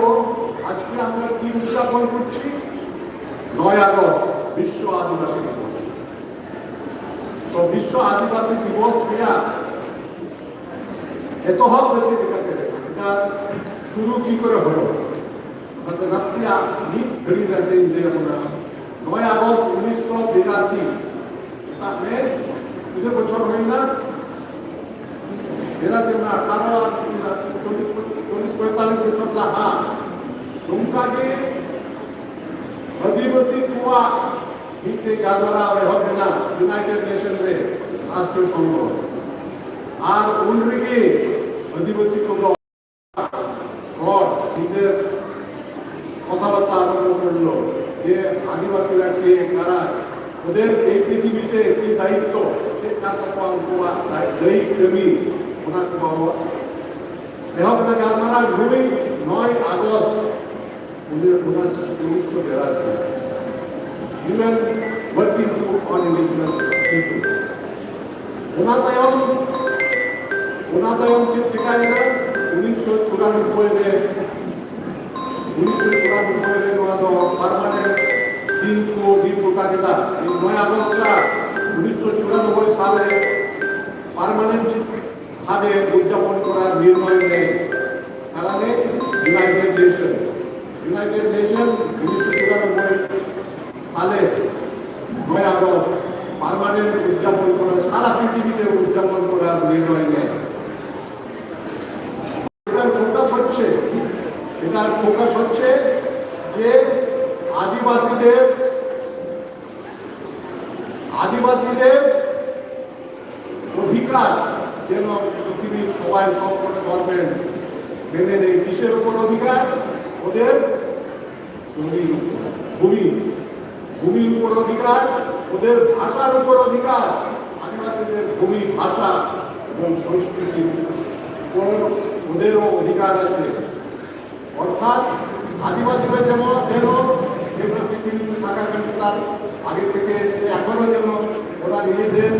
आज के আমরা কি উদযাপন করছি 9 আগস্ট বিশ্ব আদিবাসী দিবস তো বিশ্ব আদিবাসী দিবস কিয়া এত হল হচ্ছে এটা শুরু কি করে হলো মানে রাশিয়া নিট ঘড়ি রাতে ইন্ডিয়া বলা 9 আগস্ট 1982 তাহলে এটা বছর হয় না এরা যে না 18 बचर रहा उनका के आदिवासी कुआ इनके गालवारा और होना यूनाइटेड नेशन रे राष्ट्र संघ और उनके आदिवासी को और इधर কথাবার্তা আরম্ভ করলো যে আদিবাসীরা কে কারা ওদের এই পৃথিবীতে কি দায়িত্ব সে কার্যক্রম কোয়া দায়িত্ব ওনাকে বাবা এহব না গালমারা ঘুরে 9 August 1982 UN working group on indigenous people ওনাতায়ন চিত্রিকায়না 1994 में 1994 में नोआ दो परमानेंट दिन को भी टोटा देता 9 আগস্ট 1994 সালে পার্মানেন্ট ভাবে উদযাপন করার নির্ণয় নেয় কারণে ইউনাইটেড নেশন 1994 সালে 9 আগস্ট পার্মানেন্ট উদযাপন করা, সারা পৃথিবীতে উদযাপন করার নির্ণয় নেয়। এটার ফোকাস হচ্ছে যে আদিবাসীদের অধিকার যেন পৃথিবীর সবাই সব করবেন মেনে নেয়। কিসের উপর অধিকার? ওদের ভূমির উপর অধিকার, ওদের ভাষার উপর অধিকার। আদিবাসীদের ভূমি, ভাষা এবং সংস্কৃতির উপর ওদেরও অধিকার আছে। অর্থাৎ আদিবাসীরা যেমন পৃথিবীতে থাকার জন্য তার আগে থেকে এখনো যেন ওরা নিজেদের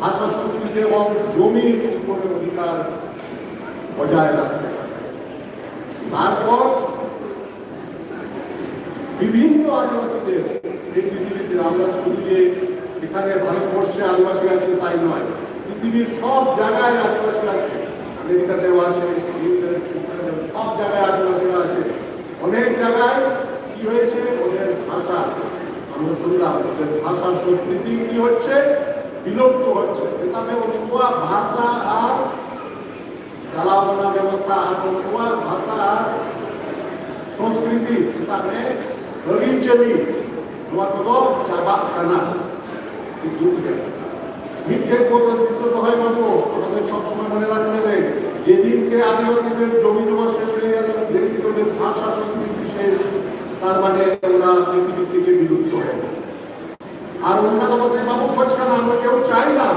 ভাষা, সংস্কৃতি এবং জমির উপরে অধিকার বজায় রাখতে পারে। তারপর বিভিন্ন আদিবাসীদের এই পৃথিবীতে, আমরা শুধু যে এখানে ভারতবর্ষে আদিবাসী আছে তাই নয়, পৃথিবীর সব জায়গায় আদিবাসী আছে। আমেরিকাতেও আছে, সব জায়গায় আদিবাসীরা আছে। অনেক জায়গায় কি হয়েছে, ওদের ভাষা, আমরা শুনলাম, ওদের ভাষা সংস্কৃতি কি হচ্ছে, বিলুপ্ত হচ্ছে। এখানে উনকুয়া ভাষা আর চালাবনা ব্যবস্থা আর উনকুয়া ভাষা আর সংস্কৃতি এখানে ᱟᱹᱨᱤᱪᱟᱹᱞᱤ ᱱᱚᱣᱟ ᱠᱚᱫᱚ ᱪᱟᱵᱟᱜ ᱠᱟᱱᱟ ᱡᱩᱜᱽ ᱨᱮ। মিথ্যে কথা বিশ্ব দোহাই মানব, আমাদের সবসময় মনে রাখতে হবে, যেদিনকে আদিবাসীদের জমি জমা শেষ হয়ে গেল, যেদিনকে ওদের ভাষা সংস্কৃতি শেষ, তার মানে ওরা পৃথিবী থেকে বিলুপ্ত হয়ে গেল। আর উন্নত বসে বাবু করছে না, আমরা কেউ চাই না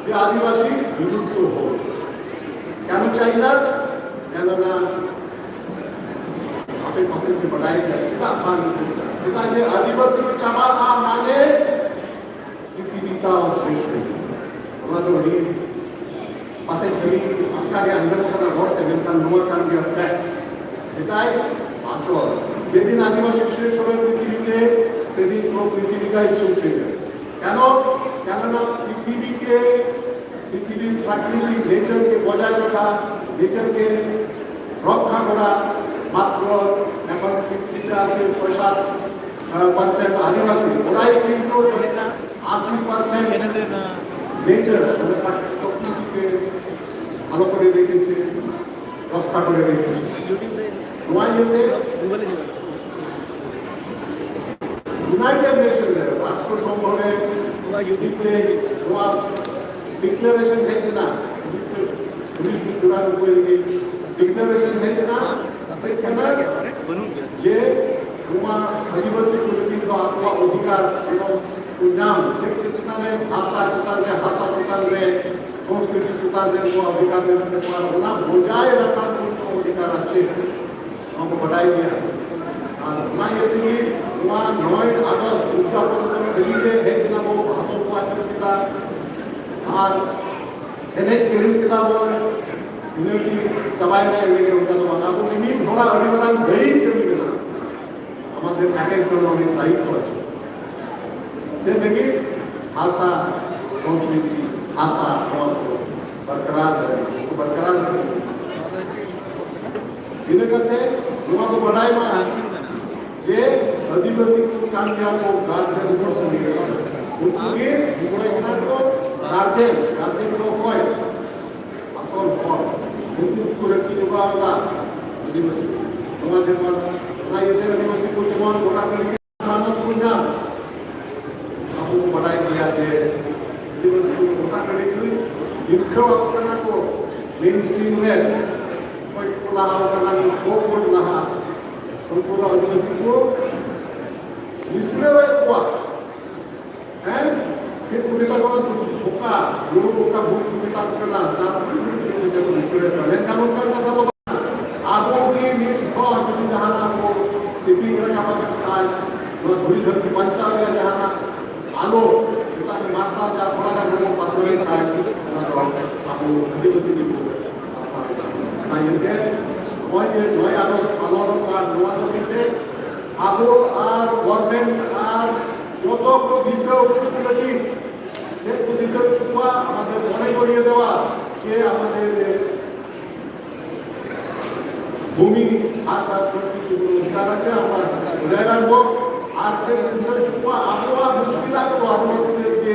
যে আদিবাসী বিলুপ্ত হোক। কেন চাই না? কেননা আপনি পছন্দ बढ़ाई जाए যে আদিবাসী চাবা মানে পৃথিবীটা শেষ হয়ে গেল। ᱚᱱᱟ ᱫᱚ ᱟᱹᱰᱤ ᱯᱟᱥᱮᱡ ᱠᱷᱟᱹᱞᱤ ᱚᱱᱠᱟᱜᱮ ᱟᱸᱡᱚᱢᱚᱜ ᱠᱟᱱᱟ ᱨᱚᱲᱛᱮ, ᱢᱮᱱᱠᱷᱟᱱ ᱱᱚᱣᱟ ᱠᱟᱱ ᱜᱮᱭᱟ ᱯᱷᱮᱠᱴ। এটাই আসল। যেদিন আদিবাসী শেষ হবে পৃথিবীতে, সেদিন পুরো পৃথিবীটাই শেষ হয়ে যাবে। কেননা পৃথিবীর প্রাকৃতিক নেচারকে বজায় রাখা, নেচারকে রক্ষা করা মাত্র এখন পৃথিবীতে আছে ৬-৭% আদিবাসী। ওরাই কিন্তু ৮০% নেচার মানে প্রকৃতিকে ভালো করে রেখেছে, রক্ষা করে রেখেছে। ইউনাইটেড নেশনের রাষ্ট্রসংঘের ডিক্লারেশন হয়েছে না, 1994 ডিক্লারেশন হয়েছে না যে আদিবাসী প্রতিনিধিত্ব অধিকার এবং नाम भाषा चेतान भाषा चेतान संस्कृति चेतान अधिकार देना बजाय रखा अधिकार अच्छे हमको बताई गया। और 9 আগস্ট উদযাপন করে দিল্লিতে হয়েছিল ভাষণ को आयोजन किया और एने सेरिंग किया यूनिटी चबाई नहीं लेके उनका तो अब मिनी थोड़ा अभी बड़ा गई कभी ना हमारे पैकेज को अनेक दायित्व আছে। देखिए भाषा संस्कृति भाषा बरकरार करते लोगों को बढ़ाए जे आदिवासी कांडिया को गार्जियन को सुनिए उनके जीवन को गार्जियन को कोई अकल फॉर उनको पूरे की होगा आदिवासी हमारे मन ना ये आदिवासी को जवान गोटा करके मानव को ना हमको बढ़ाई दिया है आदिवासी को गोटा करने के लिए इनके अपना को मेन स्ट्रीम में कोई पुलाव करना को लहा उनको आदिवासी को इसलिए हुआ है कि पुलिसा को धोखा लोगों का भूख पुलिसा करना नापी जब इसलिए करें कानून का कथा तो आगो की नीत और जो जहाना को सिपिंग रखा पकड़ता है वो धुरी धरती पंचा में जहाना आलो उसका मात्रा जा थोड़ा का लोगों पास में था आपको आदिवासी की ना ये नए आलो आलोर का नवा दशे आगो और गवर्नमेंट और जो को दिशा उपलब्धि से दिशा हुआ हमारे मने करिए देवा যে আমাদের ভূমি ভাষা সংস্কৃতি অধিকার আছে আমরা বজায় রাখবো। আর আবহাওয়া মুশকিল আছে আদিবাসীদেরকে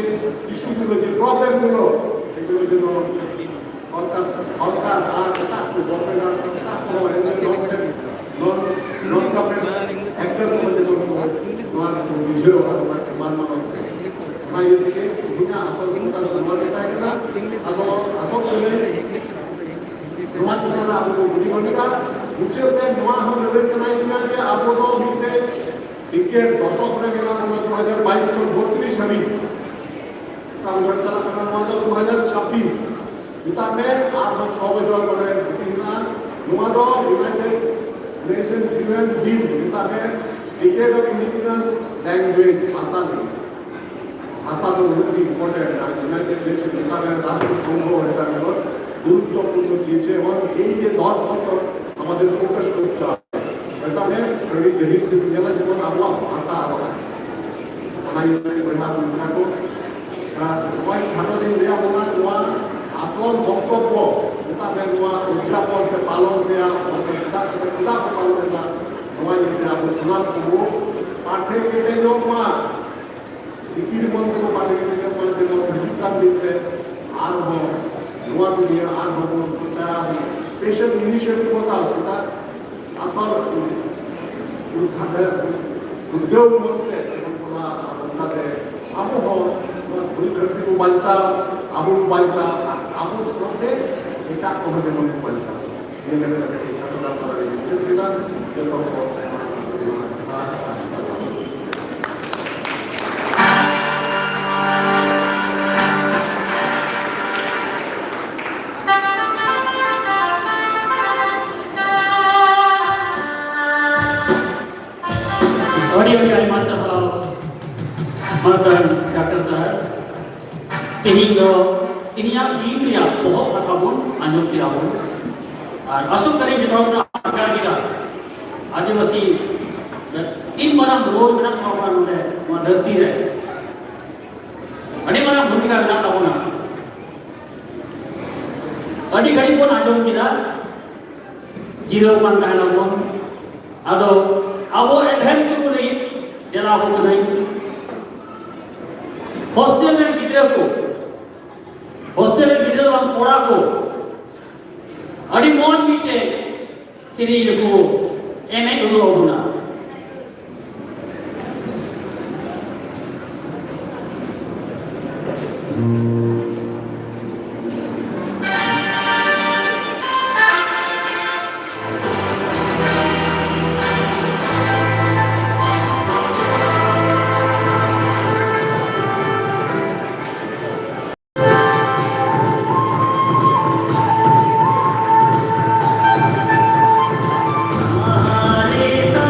ইস্যুগুলো যে প্রবলেমগুলো এগুলো যেন সরকার সরকার আর তাকে বলতে না তাকে নন গভর্নমেন্ট সেক্টর মধ্যে তোমার বুঝেও তোমাকে মাননা मैं ये देखिए बिना आपको उनका नंबर देता है ना आपको तुम्हारे द्वारा आपको बुद्धि बनेगा मुझे होता है नुआ हम रेलवे सुनाई दिया कि आपको तो बीते टिकट 10 করে মেলা আমরা 2022 को 32 हमी কারণ সরকার আমাদের 2026 যেটা মে আর 6 বছর করে দিনা নুয়া তো ইউনাইটেড নেশন ইউএন বিল যেটা মে টিকেট অফ ইন্ডিপেন্ডেন্স ল্যাঙ্গুয়েজ ভাষা ভাষা তো খুব ইম্পর্টেন্ট আর ইউনাইটেড নেশন যেখানে রাষ্ট্রসংঘ এটা হলো গুরুত্বপূর্ণ দিয়েছে এবং এই যে 10 বছর আমাদের ফোকাস করতে হবে এখানে ক্রেডিট দেহিত জেলা জীবন আবহাওয়া ভাষা আলাদা আমরা এই পরিমাণ থাকো ওই ভারতের দেয়া বলা নোয়া আসল বক্তব্য যেটা নোয়া উদযাপন পালন দেয়া এটা পালন দেয়া নোয়া যেটা আমরা শোনা করবো পাঠে কেটে যোগমা টিকিট বন্ধ পাঠে কেটে যোগমা যেন প্রশিক্ষণ দিতে আর নোয়া দিয়ে আর হবো স্পেশাল ইনিশিয়েটিভ কথা সেটা আপনার উদ্যোগ মধ্যে তাদের আবহাওয়া পরীক্ষার্থীকে বাঞ্চা আবুল বাঞ্চা আবুল মধ্যে এটা আমাদের মনে বাঞ্চা Audio dari masa Mantan Dr. Sahar Tehingga ini yang dia pohon ataupun anjung kiraun asal dari kita agar kita आदिवासी इन मना रोड में ना प्रॉब्लम है वहाँ धरती है अड़ी मना भूमिका बिना तब ना अड़ी घड़ी पन आजम kita जीरो मान कहना पन आदो abo adventure को नहीं जला हो नहीं हॉस्टल में गिद्रे को हॉस्टल में गिद्रे वाला कोड़ा को अड़ी मौन मीटे सिरी को एने उलो होना Marita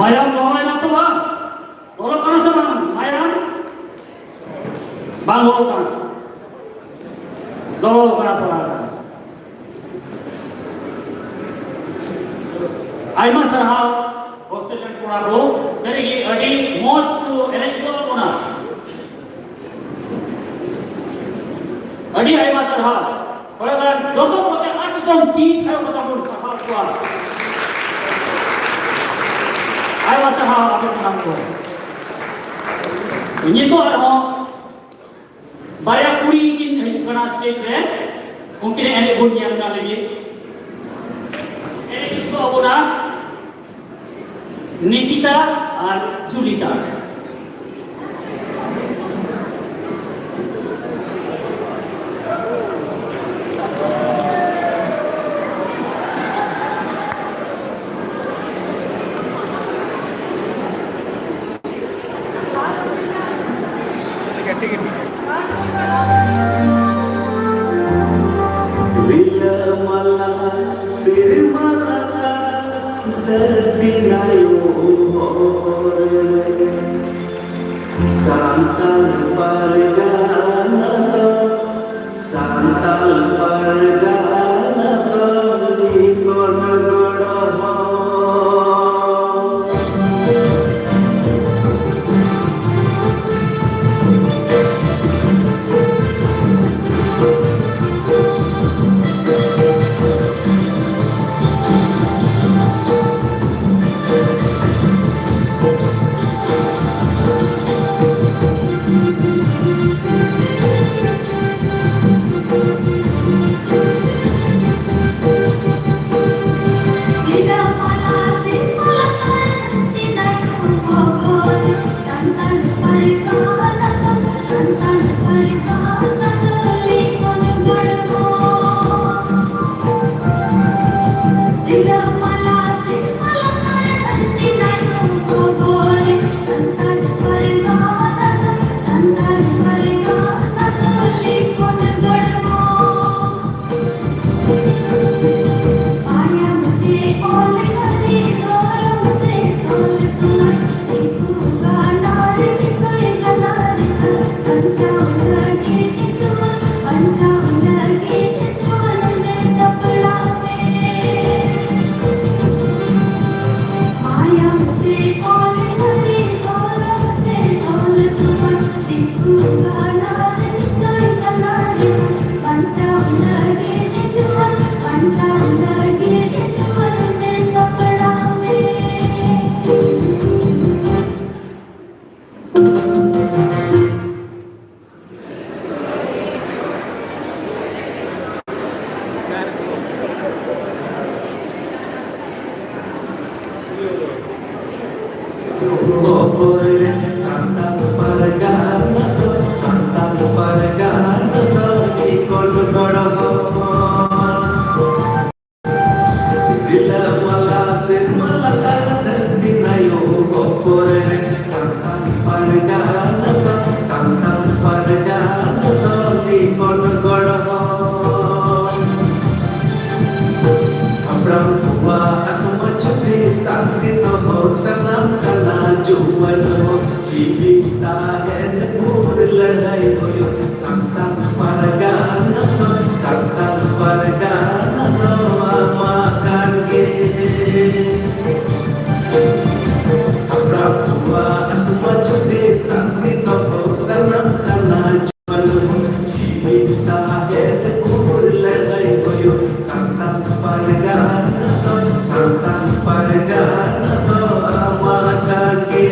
Mayang loloi na to ba? Lolo kana to bang mayang? Bang lolo kana. Lolo kana to ba? Aima sarhau hostel kan kura ko dari adi moj to arrange ko na. Adi aima sarhau. Kalau kan jodoh pakai adi tom ti kau kata pun sarhau kuah. Aima sarhau apa sarhau ko. Ini tu ada banyak kuri kin hidup kena stage le, mungkin ada pun yang dah lagi. Ini itu apa na? Nikita और Julita. Santal Pargana, Santal Pargana, Ikon Godaho. Santal Pargana, Santal Pargana, Ikon Godaho. Bila malasin malakar dinayo kopore. Santal Pargana, Santal Pargana, Ikon Godaho. Abram tua aku mencuti sakti toho salam kala jual ho cipta hen mur ladai hoyo Santal Pargana, Santal Pargana amakan ke. Abram tua aku mencuti sakti toho salam kala jual ho cipta hen mur ladai hoyo Santal Pargana, Santal Pargana amakan ke.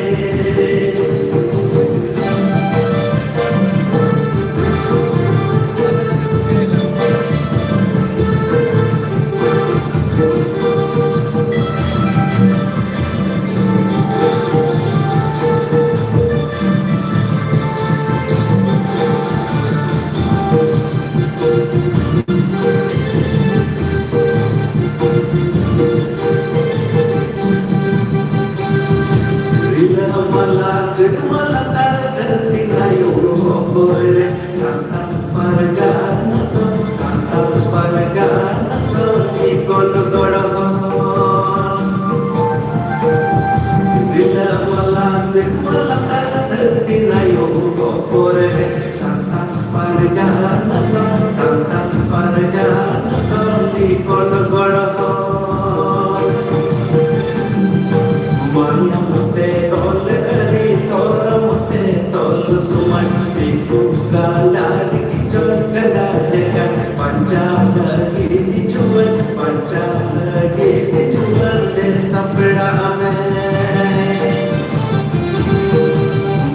Santan Pargana di Kolgoro Maya mute tol ri tor mute tol suman di kugala di jogala dekan panjala di jual panjala di jual de sapda me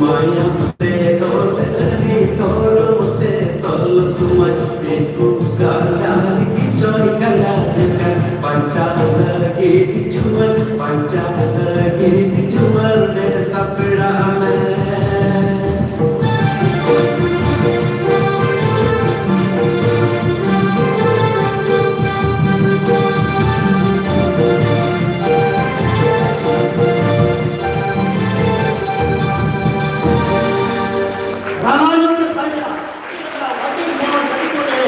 Maya mute tol ri tor mute tol suman di kugala di jogala dekan panjala di jual panjala di jual de sapda me Ramanujan खाया इतना walking बहुत बड़ी तो है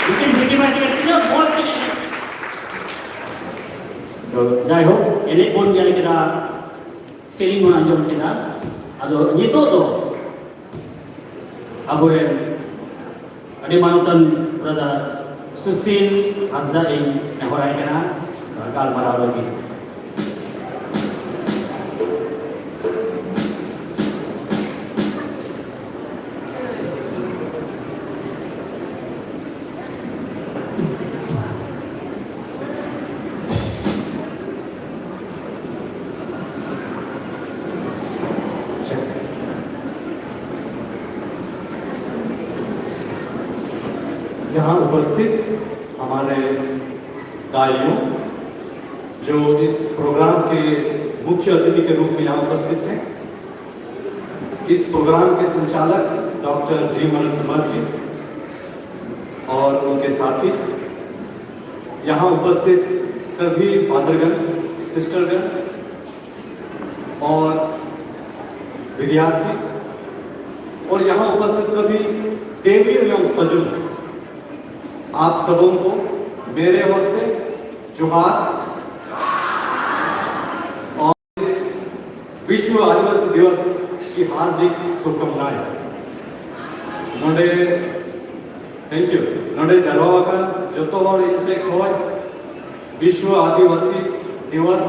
लेकिन mathematics के बहुत के लिए तो जाय हो ini pun yang kita sering mengajar kita ado itu tuh aburen adi manutan brother Susil Hasda ing nehorai kena gal marau lagi यहाँ उपस्थित हमारे दाइयों जो इस प्रोग्राम के मुख्य अतिथि के रूप में यहाँ उपस्थित हैं, इस प्रोग्राम के संचालक डॉक्टर जी मनोज कुमार जी और उनके साथी, यहाँ उपस्थित सभी फादरगण, सिस्टरगण और विद्यार्थी और यहाँ उपस्थित सभी देवी एवं सज्जन, आप सबों को मेरे ओर से जोहार और इस विश्व आदिवासी दिवस की हार्दिक शुभकामनाएं। नोडे थैंक यू नोडे जरवाका जतो हर इनसे खोज विश्व आदिवासी दिवस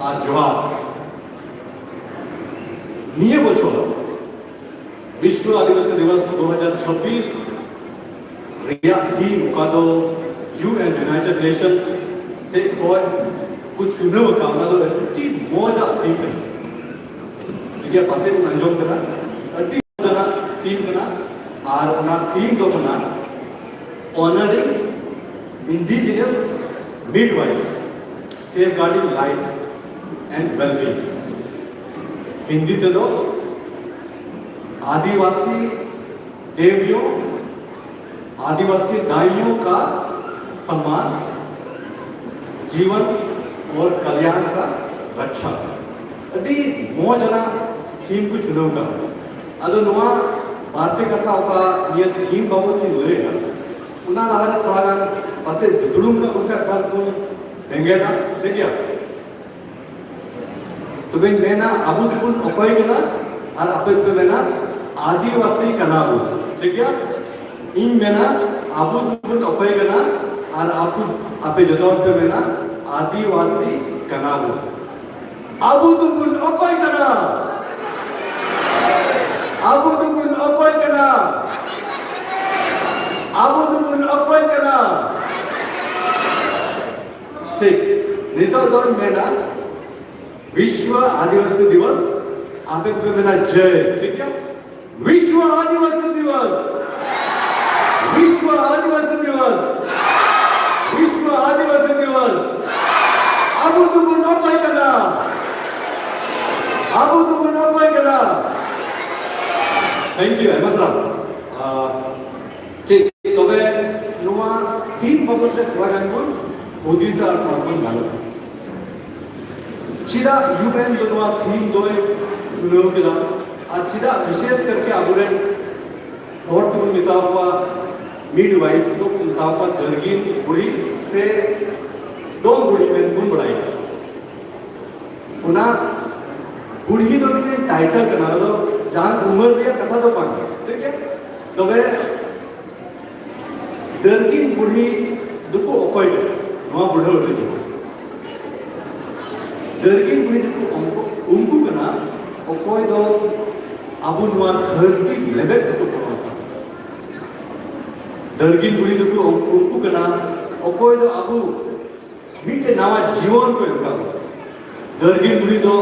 आज जोहार निये बचो विश्व आदिवासी दिवस 2026 रिया थीम का तो यूएन यूनाइटेड नेशंस से कोई कुछ चुनाव का ना तो अच्छी मौजा थीम है ठीक है पासे में अंजाम करना अच्छी मौजा थीम करना और ना थीम तो करना honoring indigenous midwives safeguarding life and well-being Hindi ते दो आदिवासी देवियों आदिवासी दाइयों का सम्मान जीवन और कल्याण का रक्षा अभी मोजना थीम को चुनाव का अदो नुआ भारतीय कथा का ये थीम बाबू की लेगा उन्हें आगे थोड़ा गान पासे दुरुम का उनका बात को देंगे ना ठीक है तो बेन मैंने अबू दुरुम अपाई करना और अपाई पे मैंने आदिवासी कनाबू ठीक है इन मैंने अबू दुरुम अपाई करना और आपको आपे जताओ पे मैंने आदिवासी कनाबू अबू दुरुम अपाई करना अबू दुरुम अपाई करना अबू दुरुम अपाई करना ठीक नितो दोन मैंने विश्व आदिवासी दिवस आपे पे मेरा जय ठीक है विश्व आदिवासी दिवस विश्व आदिवासी दिवस विश्व आदिवासी दिवस अबू दुरुम अपाई करना अबू दुरुम अपाई करना थैंक यू मसरा ठीक तो वे नुआ थीम बाबत से थोड़ा गान ओडिशा कार्बन गालो चिरा यूएन दोनों थीम दोए चुनाव के लिए आज चिरा विशेष करके आबुरे और तुम मिता हुआ मिडवाइफ तो मिता हुआ दरगिन बुढ़ी से दो बुढ़ी में गुण बढ़ाई उन्हें बुढ़ी तो भी टाइटल करना तो जहाँ उम्र दिया कथा तो पाएंगे ठीक है तबे दरकिन बुढ़ी दुको ओकोय नवा बुढ़ा उठे जो दरकिन बुढ़ी दुको उनको कना ओकोय दो अबु नवा धरती लेबेट दुको दरकिन बुढ़ी दुको उनको कना ओकोय दो अबु मीटे नवा जीवन को एमका दरकिन बुढ़ी दो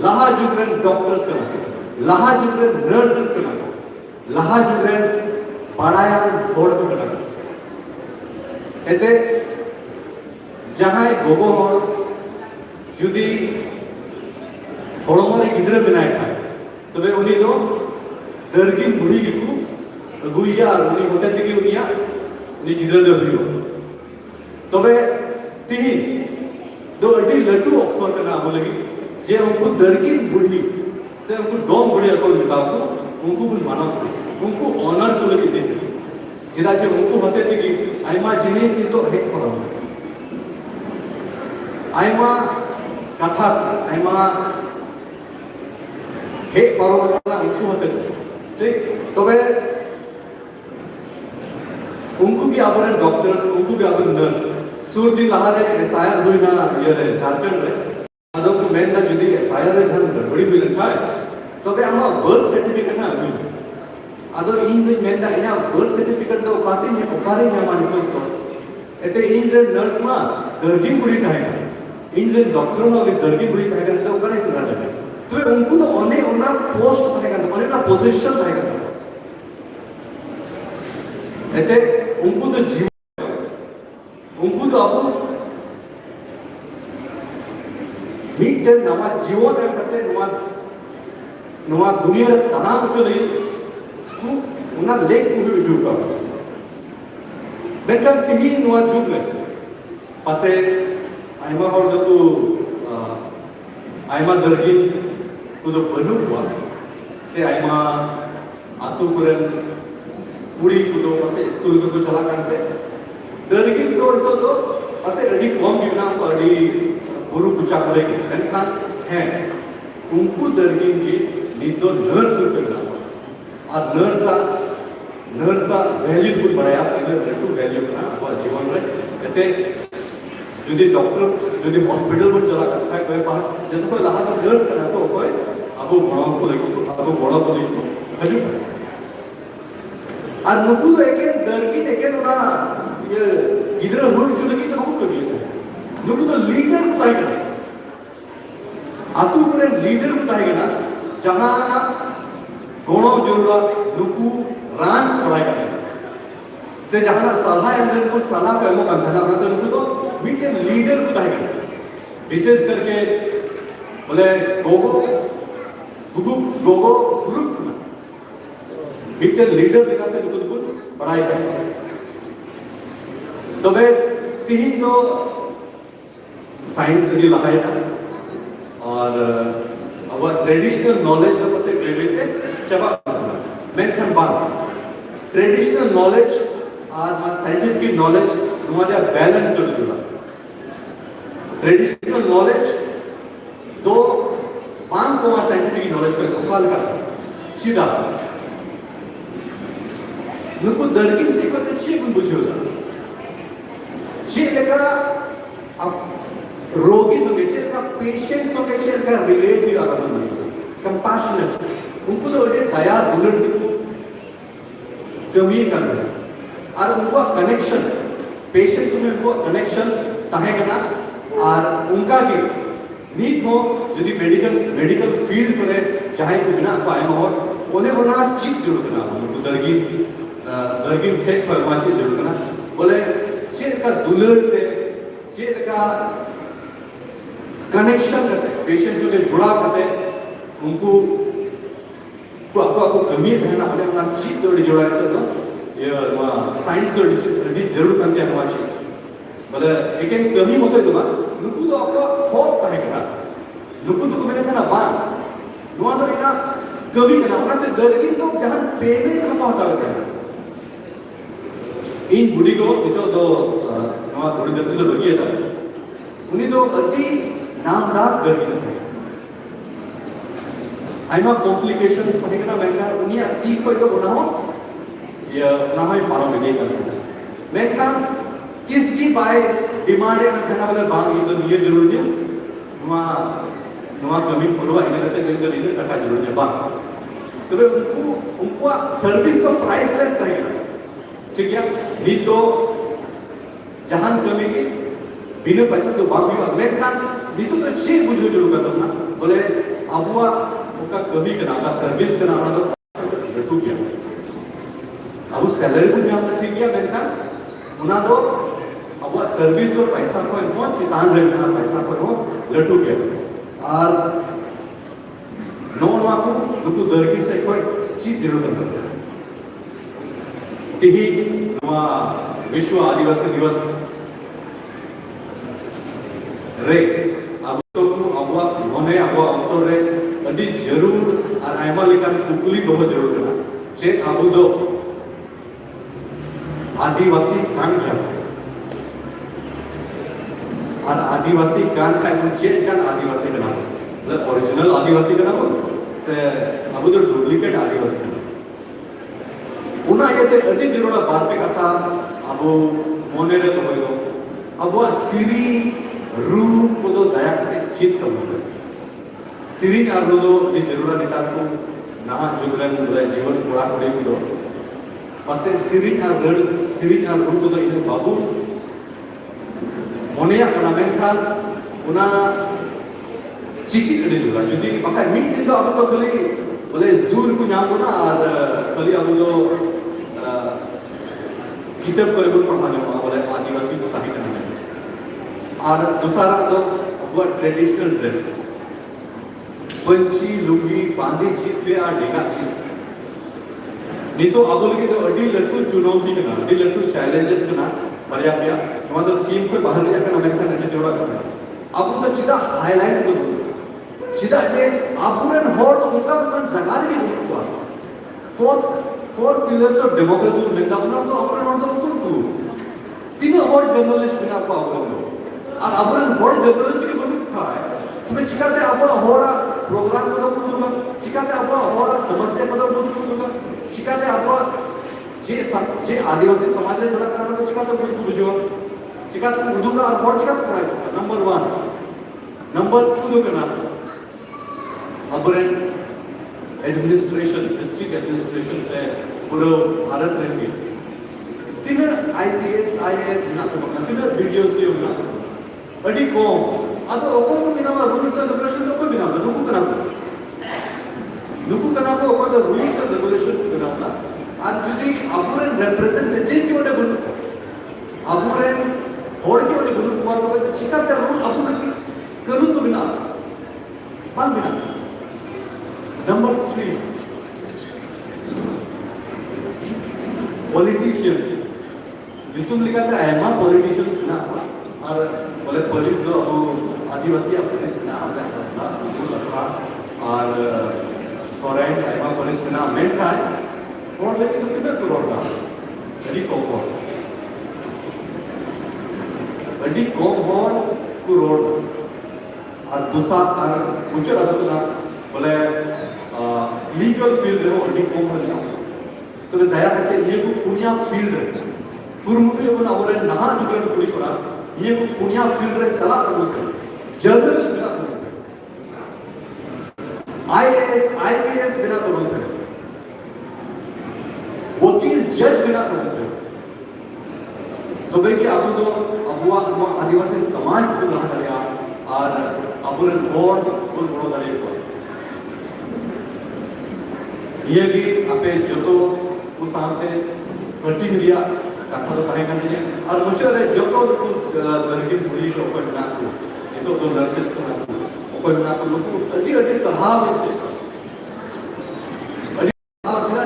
लाहा जुगरेन डॉक्टर्स कना लाहा जुगरेन नर्सेस कना लाहा जुगरेन बाड़ाया होड़ को कना एते जहां गोगो होड़ जुदी होड़मरे गिद्रे बनाए खाए तबे उनी दो दरकिन बुढ़ी गिकू अगुइया उनी होते दिगी उनिया उनी गिद्रे दो हियो तबे तिही दो अड्डी लड्डू ऑक्सफोर्ड करना हो लगी जे उनको दरकिन बुढ़ी से उनको डोम बुढ़िया को मिटाओ को उनको कुछ मानो उनको ऑनर को लगी देते जिदा जे उनको होते थे कि आइमा जिनिस तो हेक करो आइमा कथा आइमा हेक करो ना उनको होते थे ठीक तो वे उनको भी आबरे डॉक्टर्स उनको भी आबरे नर्स सूर दिन लहारे एसआईआर हुई ना ये रे झारखंड रे अदो को मेन दा जुदी एसआईआर रे झान गड़बड़ी हुई लखा है तो वे आमा बर्थ सर्टिफिकेट ना हुई अदो इन दो मेन दा इना बर्थ सर्टिफिकेट दो पाती में ओकारे में मानी तो एते इन रे नर्स मा दर्गिन बुढ़ी थाएगा इन रे डॉक्टर मा भी दर्गिन बुढ़ी थाएगा तो ओकारे से ना लगे तो उनको तो ओने ओना पोस्ट थाएगा तो ओने ना पोजीशन थाएगा एते उनको तो जीवन उनको तो अब मीट नवा जीवन में करते नवा दुनिया रे तनाव चले तो उना लेक को जुगा बेकम तिही नवा जुग ले पासे आइमा हर दको आइमा दरगिन को तो बनु हुआ से आइमा आतु कुरन पूरी को तो पासे स्कूल को चला करते दरगिन तो पासे अड़ी कम बिना को अड़ी गुरु पूजा करेगी कनखान है उनको दरगिन की नीतो नर्स करना और नर्सा वैल्यू कुछ बढ़ाया इधर रेटू वैल्यू करना और जीवन में कहते जुदी डॉक्टर जुदी हॉस्पिटल में चला करता है कोई बात जब कोई लगा तो नर्स करना तो कोई अब बड़ा को लगी अब बड़ा को लगी हजू और नुकु एक दरगिन एक ना ये इधर हुई जो लगी तो हम कर लिए नुकु तो लीडर बताए गए आतु पर लीडर बताए गए ना जहां ना गोणो जोड़ा नुकु रान पढ़ाए गए से जहां ना सलाह अंदर को सलाह पे मो कंधा ना तो नुकु तो मीटे लीडर बताए गए विशेष करके बोले गोगो ग्रुप मीटे लीडर दिखाते नुकु तो पढ़ाई गए तो वे तीन जो साइंस भी लगाया था और अब ट्रेडिशनल नॉलेज जो पसे ग्रेविटे चबा मैं कम बात ट्रेडिशनल नॉलेज और साइंटिफिक नॉलेज तुम्हारे बैलेंस कर जुड़ा ट्रेडिशनल नॉलेज दो पांच को साइंटिफिक नॉलेज पर उपाल का सीधा नुकु दरगिन से को तो चीज बुझोला चीज का अब रोगी सोके चेल का पेशेंट सोके चेल का रिलेटिव आदम नहीं कंपैशनेट उनको तो ये दया दुलर दिखो कमी कर रहे और उनका कनेक्शन पेशेंट्स में उनको कनेक्शन ताहे करना और उनका की नीत हो यदि मेडिकल फील्ड में चाहे को बिना पाए हो उन्हें बना चीज जरूर करना उनको दरगिन खेत पर वहाँ चीज जरूर करना बोले चेल का दुलर पे चेल का कनेक्शन करते पेशेंट्स से जुड़ाव करते उनको आपको कमी रहना होने वाला चीज जोड़ी जोड़ा करते तो ये साइंस जोड़ी जरूर करते हैं हमारी बोले एक कमी होते तो बात नुकु तो आपको होप का है क्या नुकु तो मैंने कहा बात नुआ तो इतना कमी करना होना तो दरगिन तो जहाँ पेमेंट हम होता है इन बुढ़ी को तो दो नुआ बुढ़ी दर्द तो लगी था उन्हीं तो अति नाम रात दरगिन है आइमा कॉम्प्लिकेशंस पढ़ेगा ना मैं उन्हीं अति कोई तो बना हो ये ना है पारो में नहीं करता मैं काम किसकी बाय डिमांड है ना बोले बांग ये तो ये जरूर नहीं नुआ कमी पुरवा इन्हें कहते हैं कि इन्हें टका जरूर नहीं बांग तो वे उनको सर्विस तो प्राइसलेस रहेगा ठीक है नहीं तो जहां कमी की बिना पैसे तो बांग भी मैं काम नहीं तो अच्छी बुझो जरूर करता हूँ ना बोले अबुआ उनका कमी का नाम का सर्विस का नाम तो रटू गया अब उस सैलरी को भी हम तक ठीक किया मैं काम उना तो अब सर्विस तो पैसा को बहुत चितान रहना पैसा को वो लटू गया और नॉन वाकू लुकु दरकी से कोई चीज जरूर करता है यही विश्व आदिवासी दिवस रे अब तो अब होने अब अंतर रे अभी जरूर और आयमा लेकर कुकुली बहुत जरूर करना चे अब दो आदिवासी कान क्या और आदिवासी कान का कुछ कान आदिवासी का नाम मतलब ओरिजिनल आदिवासी का नाम से अब तो डुप्लीकेट आदिवासी का उना ये तो अति जरूर बात पे कथा अब मोने रे तो भाई दो अब वो सिरी रूप को तो दया करके चित करूँगा सिरी का रो दो ये जरूर निकाल को ना जुगलन बोले जीवन पूरा करे भी दो पासे सिरी का रूप को तो इन्हें बाबू मोनिया करना मैं खाल उना चिची करने जुड़ा जो दी पका मी दिन तो अब तो कली बोले जूर को नाम को ना और कली अब तो किताब पर भी पढ़ाने को बोले आदिवासी को ताकि करना है और दूसरा तो वो ट्रेडिशनल ड्रेस पंची लुंगी बांधी चीज पे आ डेगा चीज नहीं तो अब लोग तो अड़ी लट्टू चुनौती करना अड़ी लट्टू चैलेंजेस करना पर्याप्त या तुम्हारा तो टीम को बाहर लिया करना मैं करने जोड़ा करना अब तो चिता हाईलाइट तो चिता जे आपुरन होड़ तो उनका मन जगह नहीं होता फोर पिलर्स ऑफ डेमोक्रेसी में दापना तो आपुरन होड़ तो ऊपर तू तीन होड़ जर्नलिस्ट में आपको आपुरन हो और आपुरन होड़ जर्नलिस्ट की बनी था है तुम्हें चिकाते आपको होड़ा प्रोग्राम को तो पूरा चिकाते आपको होड़ा समस्या को तो पूरा चिकाते आपको जे आदिवासी समाज रे जरा करना तो चिकाते कुछ बुझो चिकाते उदुरा और बोर्ड चिकाते पढ़ाई नंबर 1 नंबर 2 तो करना अपरेंट एडमिनिस्ट्रेशन डिस्ट्रिक्ट एडमिनिस्ट्रेशन से पूरा भारत रहेंगे तीन आईपीएस आईएएस बिना तो बना तीन वीडियो से होगा अड़ी को ಅದು ಒಬ್ಬರು ಬಿನಾ ರೂಲ್ಸ್ ಅಂಡ್ ರೆಗ್ಯುಲೇಷನ್ ಒಬ್ಬರು ಬಿನಾ ನುಕು ಕನಾ को ಒಬ್ಬರು ರೂಲ್ಸ್ ಅಂಡ್ ರೆಗ್ಯುಲೇಷನ್ ಬಿನಾ आज जुदी अपुरन रिप्रेजेंटेटिव की वडे बन अपुरन होड़ की वडे बन कुमार को तो चिकाते रूल अपुरन करू तो बिना मान बिना नंबर 3 पॉलिटिशियंस युतुम लिखा था एमा पॉलिटिशियंस ना और बोले पुलिस जो आदिवासी पुलिस ना हमने फसला लखा और फॉरेन एमा पुलिस ना मेन का है और लेकिन तो किधर करोड़ का अड़ी कोपोर करोड़ और दूसरा और कुछ अलग ना बोले लीगल फील्ड है अड़ी कोपोर ना तो दया करके ये को पुनिया फील्ड है कुरुमुखी लोगों ना बोले नहा जुगल कुड़ी पड़ा ये को पुनिया फील्ड रे चला करो जर्नलिस्ट बिना करो आईएएस आईपीएस बिना करो वकील जज बिना करो तो भाई कि अब तो अबुआ आदिवासी समाज को रहा गया और अबुरन बोर्ड को बड़ो दरे को ये भी अपे जो तो उस सामने कटिंग रिया कथा तो कहे करने और मुझे रे जो तो दरगिन पूरी ओपन ना को ये तो दो नर्सेस को ना ओपन ना को लोग अति अति सहाव से अति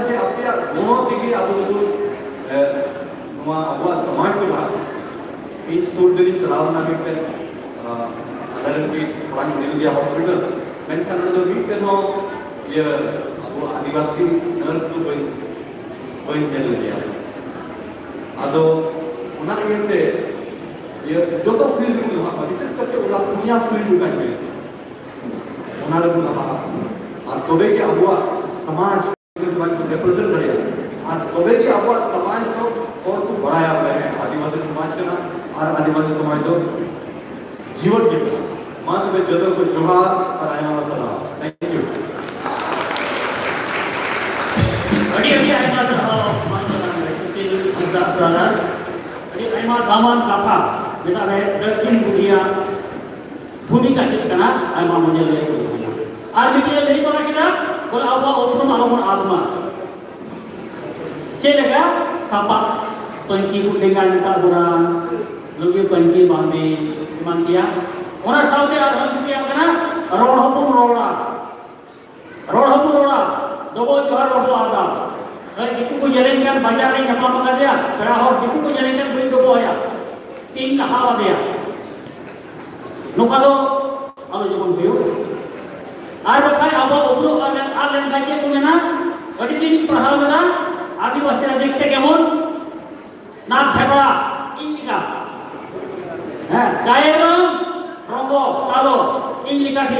जे आपके दोनों दिखे अब तो वहाँ अबुआ समाज के बाद इन सोल्डरी चलावना भी पे अगर भी पुरानी मिल गया हॉस्पिटल मैंने कहा तो भी पे नो ये अब आदिवासी नर्स तो बन चल गया अदो उना ये जो तो फील्ड को लहा विशेष करके उला पुनिया फील्ड का है उना लहा और तोबे के अबुआ समाज को रिप्रेजेंट करेगा और तबे कि अब समाज तो और को बढ़ाया हुआ है आदिवासी समाज के ना और आदिवासी समाज तो जीवन के मां तुम्हें जदों को जोहार और आयमा सलाम थैंक यू अड़ी आयमा brother अड़ी आयमा दामान काफा बेटा है दक्षिण दुनिया भूमिका चेक करना आयमा मुझे ले और मीडिया नहीं पता किना बोल अब उपरम आलमन आत्मा चलेगा सापा पंची कुंडेंगा निका बुरान लुगी पंची बांधे मान किया ओना साउते आधार किया करना रोड हपुन रोड़ा दोगो जोहर रोडो आदा कई दिकु को जलेंगन बाजार रे नपा पका दिया पेड़ा हो दिकु को जलेंगन कोई दोगो आया तीन लहा दिया नुका दो आलो जमन हुयो आर बखाय अब उब्रो आलेन काचे तुमेना अडी दिन पढ़ाओ ना आदिवासी देखते केमन ना फेबड़ा इंगिका হ্যাঁ গায়ের রং রঙ্গ কালো ইংলি কাঠি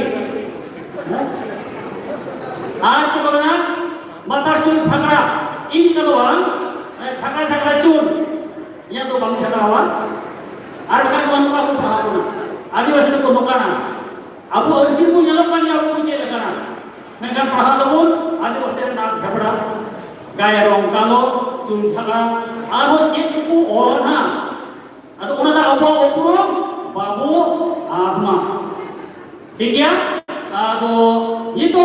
আর কি বলে না মাথার চুল থাকড়া ইংলি কালো থাকড়া থাকড়া চুল ইয়া তো বাংলা থাকড়া হওয়া আর কাজ মানুকা को पढ़ाओ ना आदिवासी को नोकाना अब अर्सी को nyalokan ya aku cek kana mereka पढ़ा दबुन आदिवासी नाक झगड़ा गाय रंग कालो चुल थाकड़ा आरो चेक को ओना atau kuna na apa opurong babu atma ठीक है तो ये तो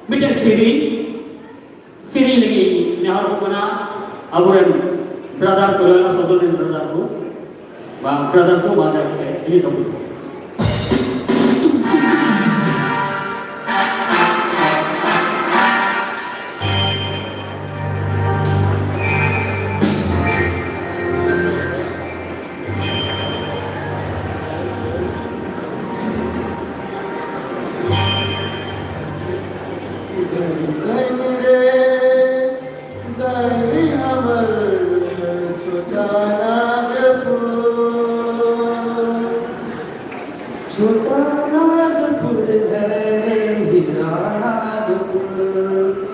मिटर सीरी लगी नेहर को ना अबुरन ब्रदर को ना सदोरन ब्रदर को बाधा है ये तो छोटा नागपुर है हीरा Nagpur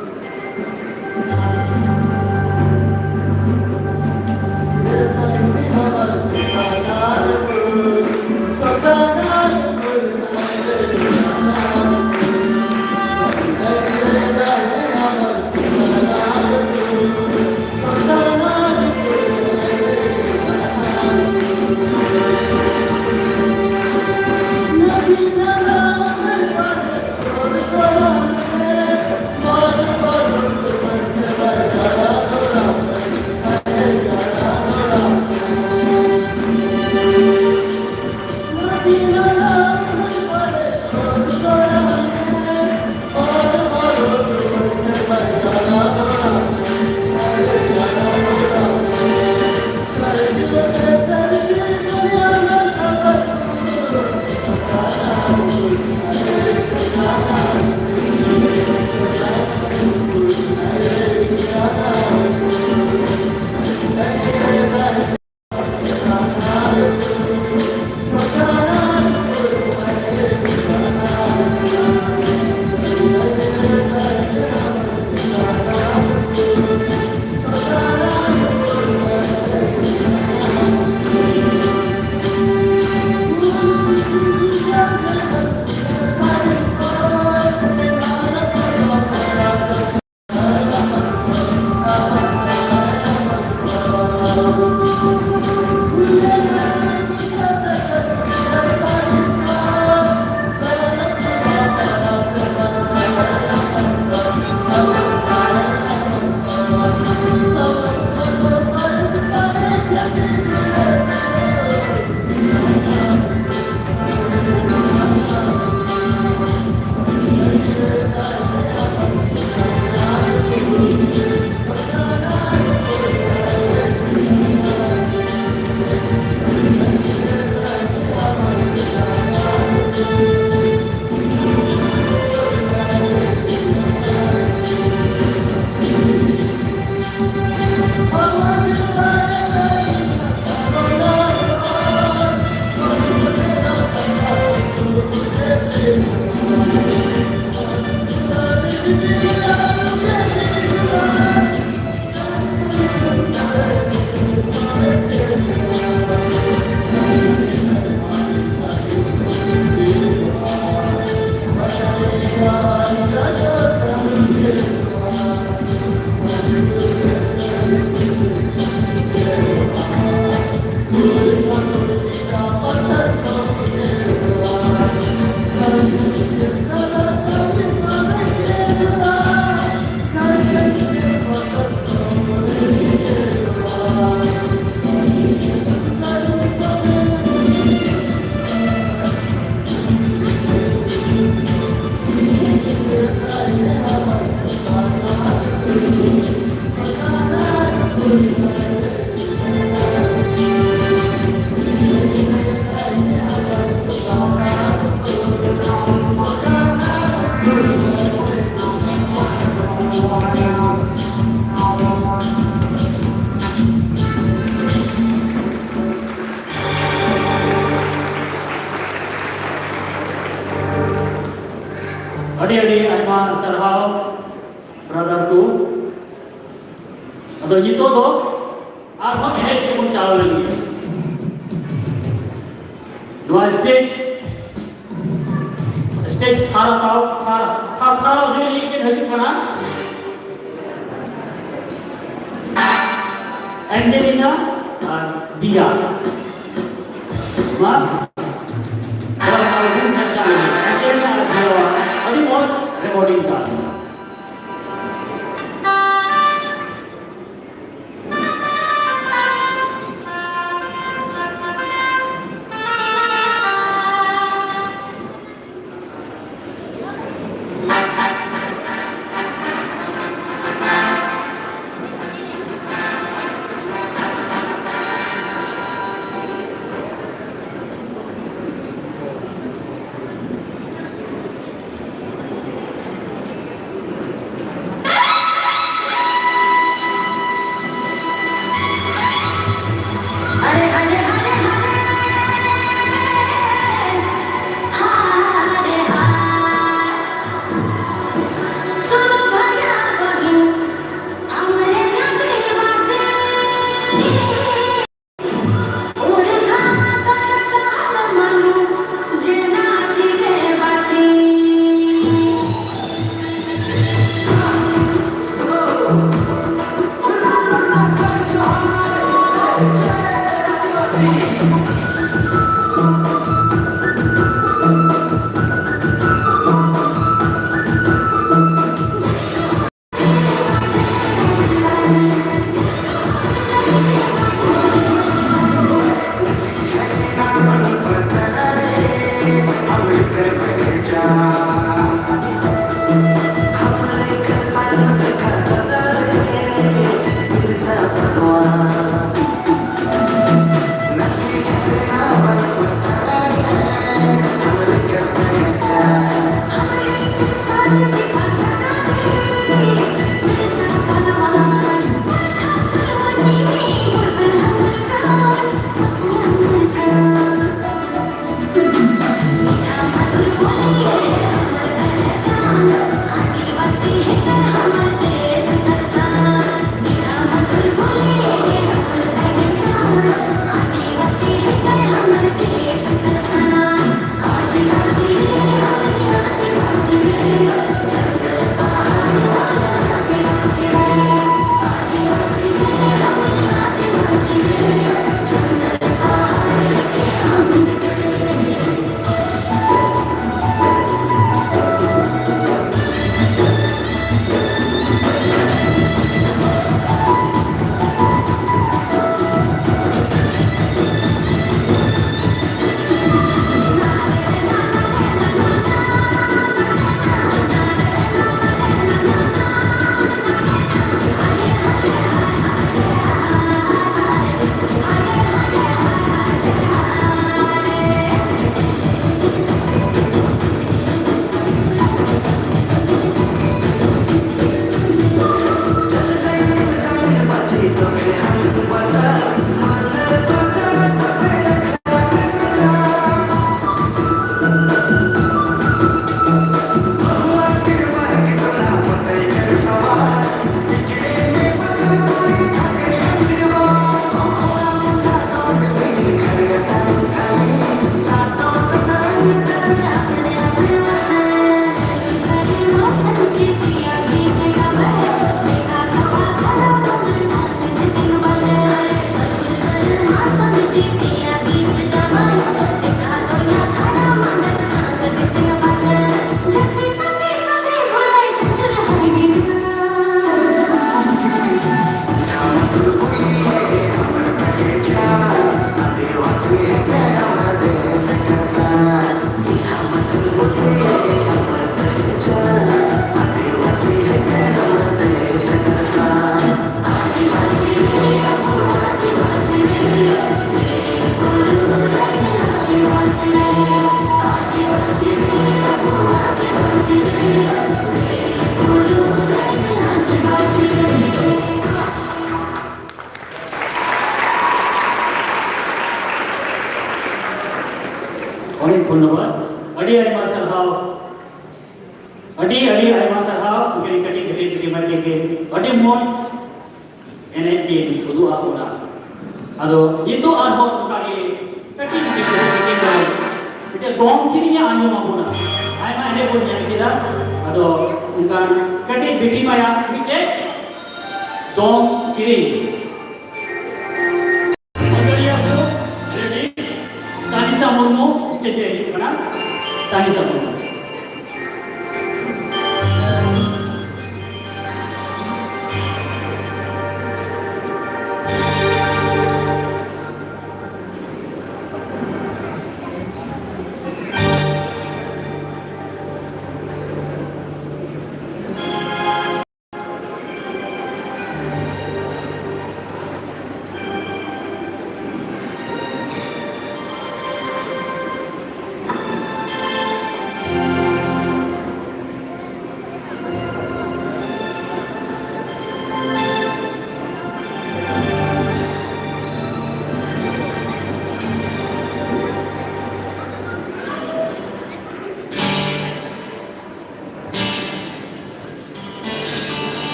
Adik-adik Aiman Sarhau brother tu atau itu tu arwah es pun calon lagi dua stage harap je ingin haji mana Angelina Dia mak orang album macam ni Angelina Dia अभी बहुत रिकॉर्डिंग था অনেক ধন্যবাদ আডি আইমা সারহাও আডি আইমা সারহাও উগেরি কাটি গেটি গেটি মাকে গে আডি মন এনে দি উদু আবুনা আদো itu arbo kage kati geti geti geti itu dong sirinya anjo mabuna aima ene pun jadi kita ado unkan kati geti maya bite dong siri Maria tu ready Tanisa Murmu stage mana Tanisa Murmu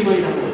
বিনিময় থাকবে।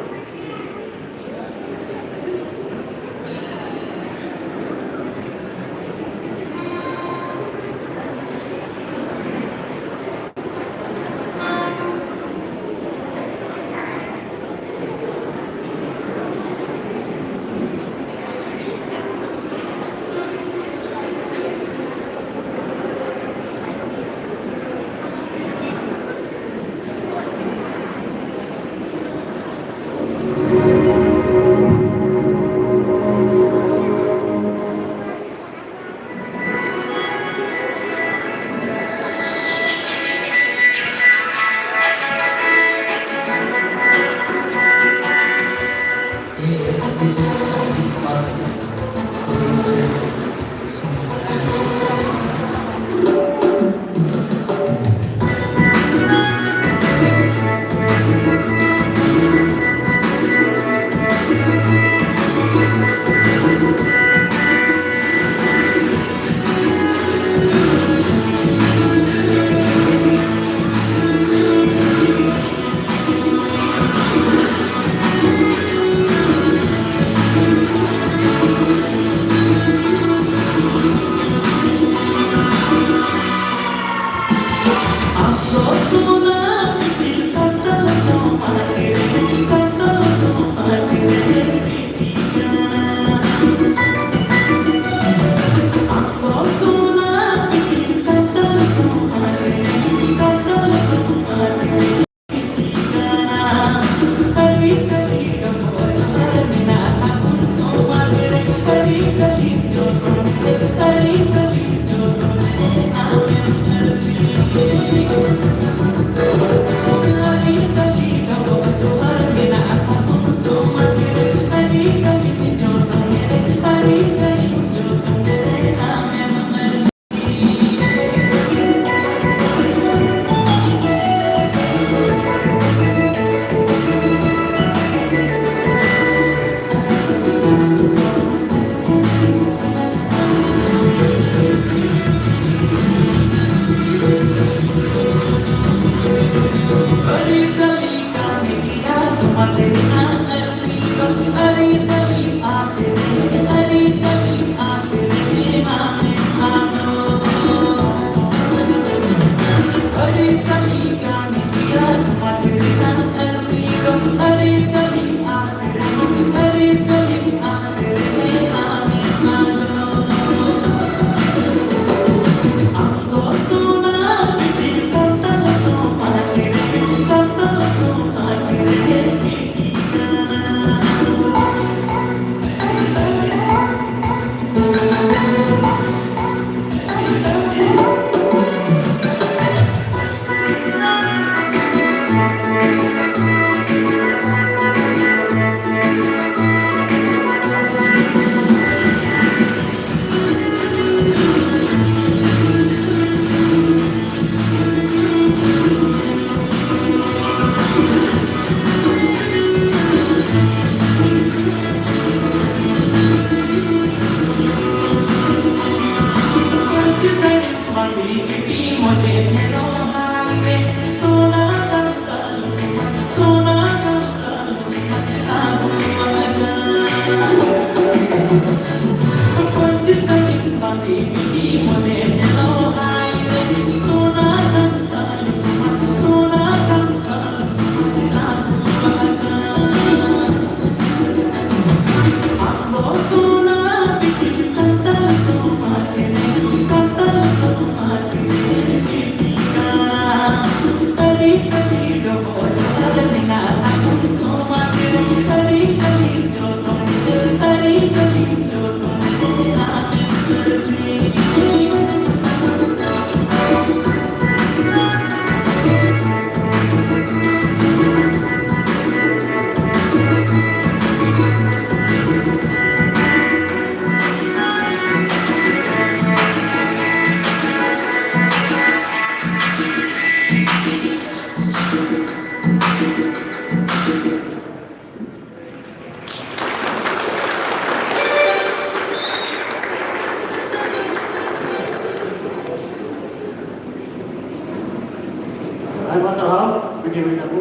Saya mau tahu video ini aku.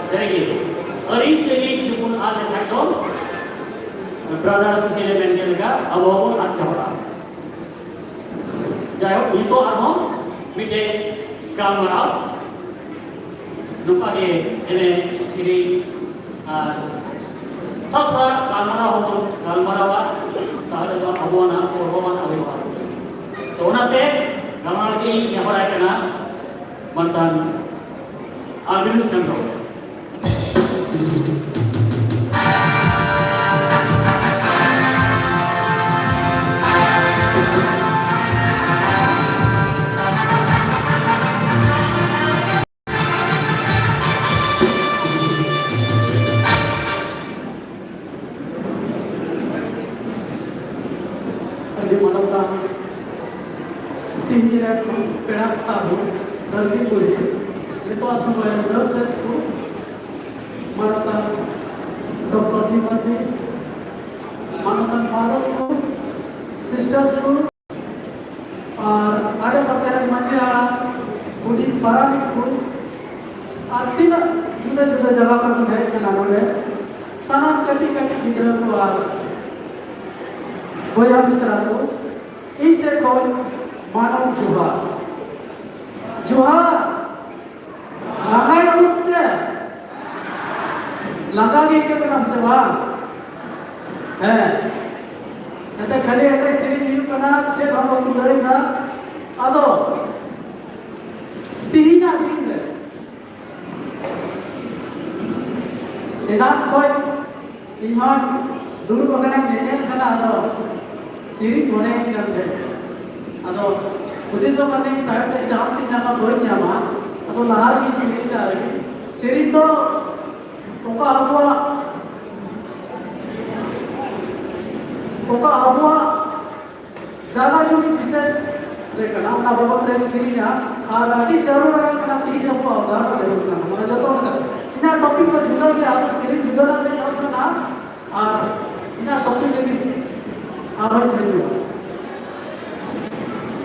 jadi hari jadi pun ada kado brother sosial media juga awal pun ada orang jauh itu armo mide kamera lupa ini siri Tatra kamera untuk kamera wa tahu itu abuana korban awiwa तो उन्होंने Gamal की यहाँ पर आए ना मंथन organise करना हो इंजीनियर को पेड़ाता हूँ गलती को ये तो असमय नर्सेस को मानता डॉक्टर दीपक मानता फादर्स को सिस्टर्स को और आधे पासे मंजिल आड़ा पुलिस परानिक को और तीन जुदा जुदा जगह पर है के नाम है सना कटी कटी गिद्रा को और गोया मिश्रा को इसे कौन मानव जुहा जुहा लगाए नमस्ते लगा के क्या नाम से वाह है ऐसे खड़े ऐसे सीरीज यूं करना चेक हम लोग करेंगे आदो तीन आदमी है इनाम कोई इमान दूर पकड़ने देने का ना आदो सीरीज होने की करते अदो उद्देश्य करने की टाइम तक जाम से जामा कोई जामा अदो लहार की सीरीज आ रही सीरीज तो ओका अबुआ ज़्यादा जो भी विशेष लेकर ना अपना बाबा तेरे सीरीज आ आराटी जरूर रखना करना तीन अबुआ उदाहरण जरूर करना मतलब जतो ना इना टॉपिक को जुड़ा के आप सीरीज जुड़ा ना दे ना इना टॉपिक के आवाज नहीं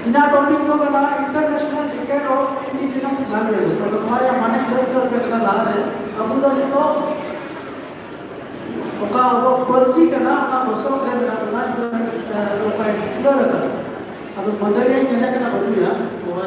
इना टॉपिक को करना international decade of indigenous languages और हमारे माने लोग जो करना ला रहे अब तो ओका वो कोर्सी करना अपना बसों करना ना ओका इधर का अब मंदिर ये कहने का बोलिया वो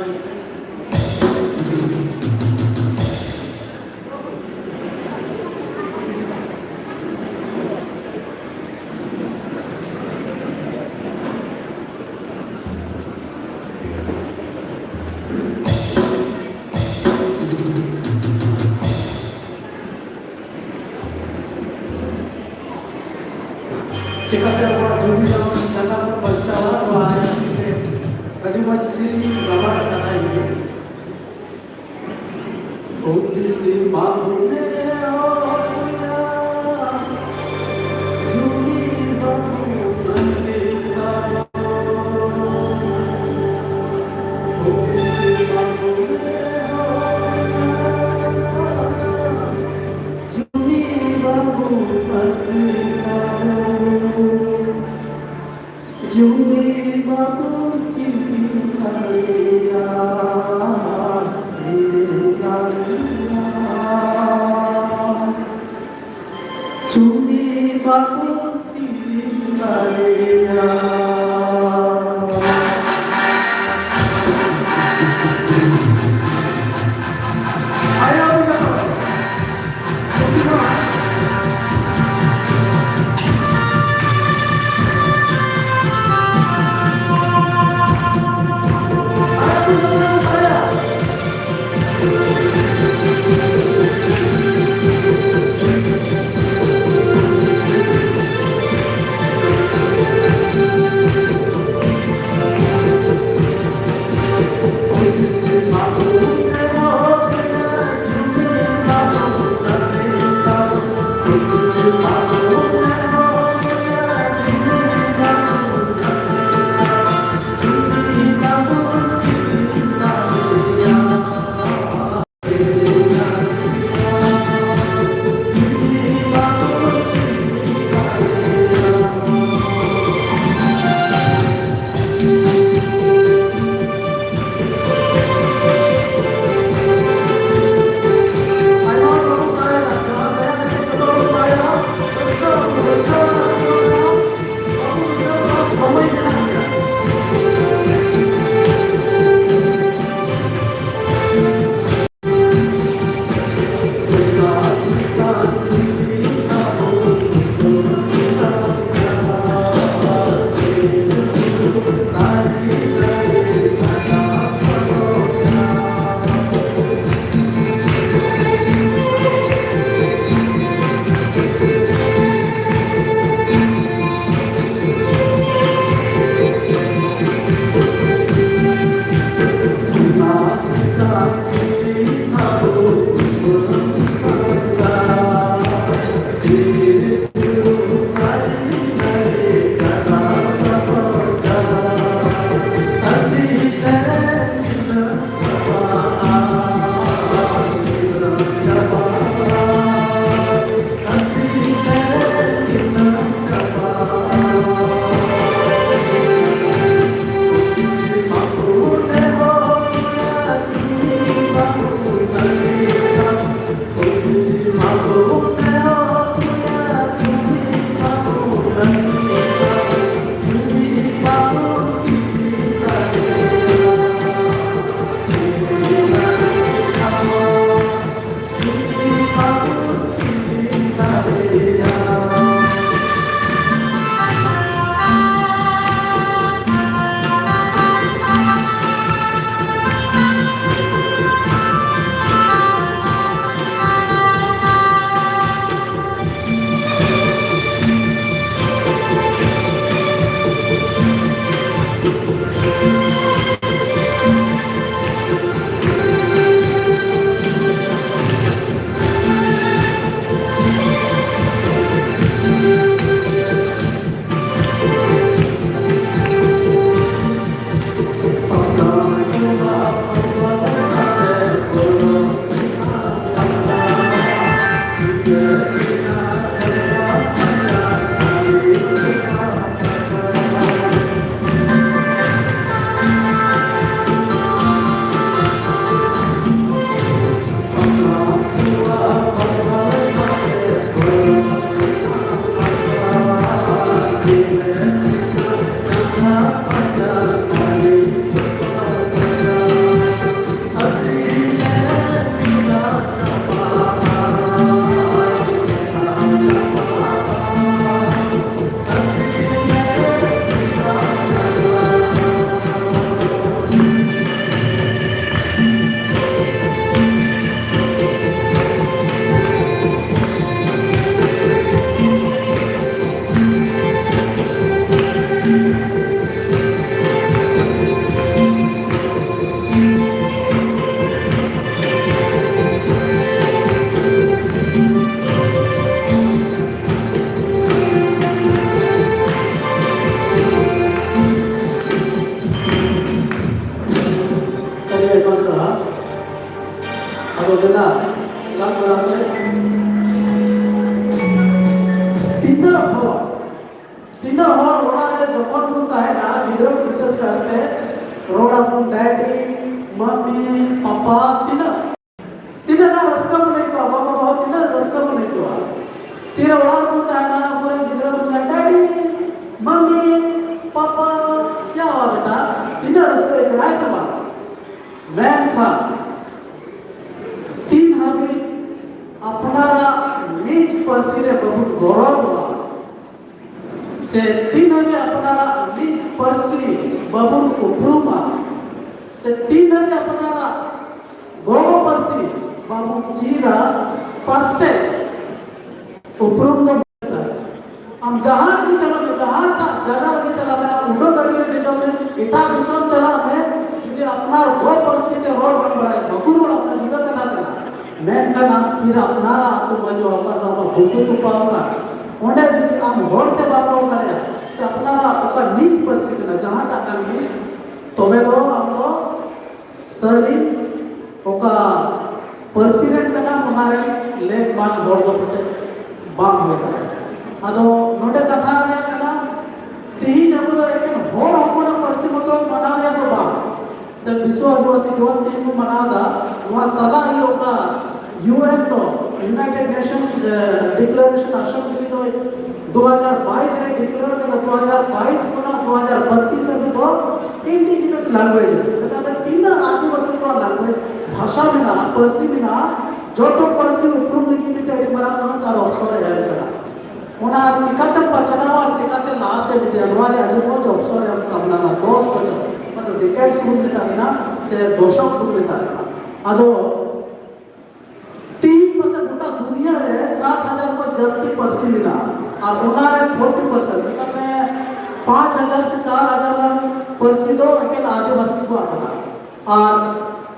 चिकन का जो भी जगह पर बचता हुआ वो आ रहा है कभी मच्छी बाबा करना है ओती सी बाबू ने जूनी बाबू नंगे ओती सी बाबू ने जूनी बाबू नंगे Juni babu kimpiya, kimpiya.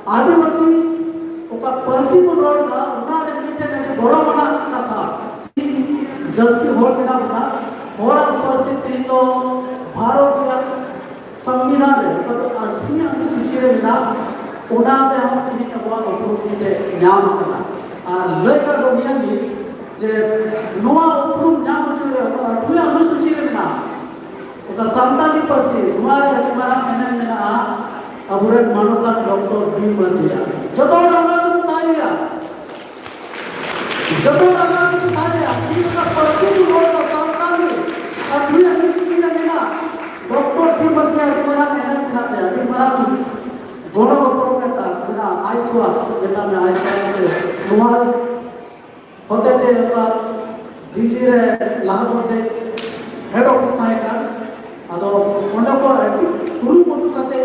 आदिवासी parsi pun roda una re mite ne boro mana kata jasti hor bina bana orang parsi tino bharot ya संविधान है तो अर्थी अनुसूची रे बिना उड़ा में हम तीन अबवा उपरूम के नाम करना लड़का दुनिया की जे नोआ उपरूम नाम जुड़े अर्थी अनुसूची रे बिना उता संतानी परसी हमारे हमारा मैंने मेरा अबुरे मानवता डॉक्टर डी मरिया जतो लगा तो ताया तीन का परसी रोड संतानी अर्थी अनुसूची रे बिना डॉक्टर डी मरिया हमारा मैंने बिना ते हमारा गोड़ो उपरूम था बिना आइसवास जेटा में आइसवास से नोआ होते थे उता डीजी रे लाभ होते हेड ऑफिस नाय का अदो ओंडे को गुरु मुटु कते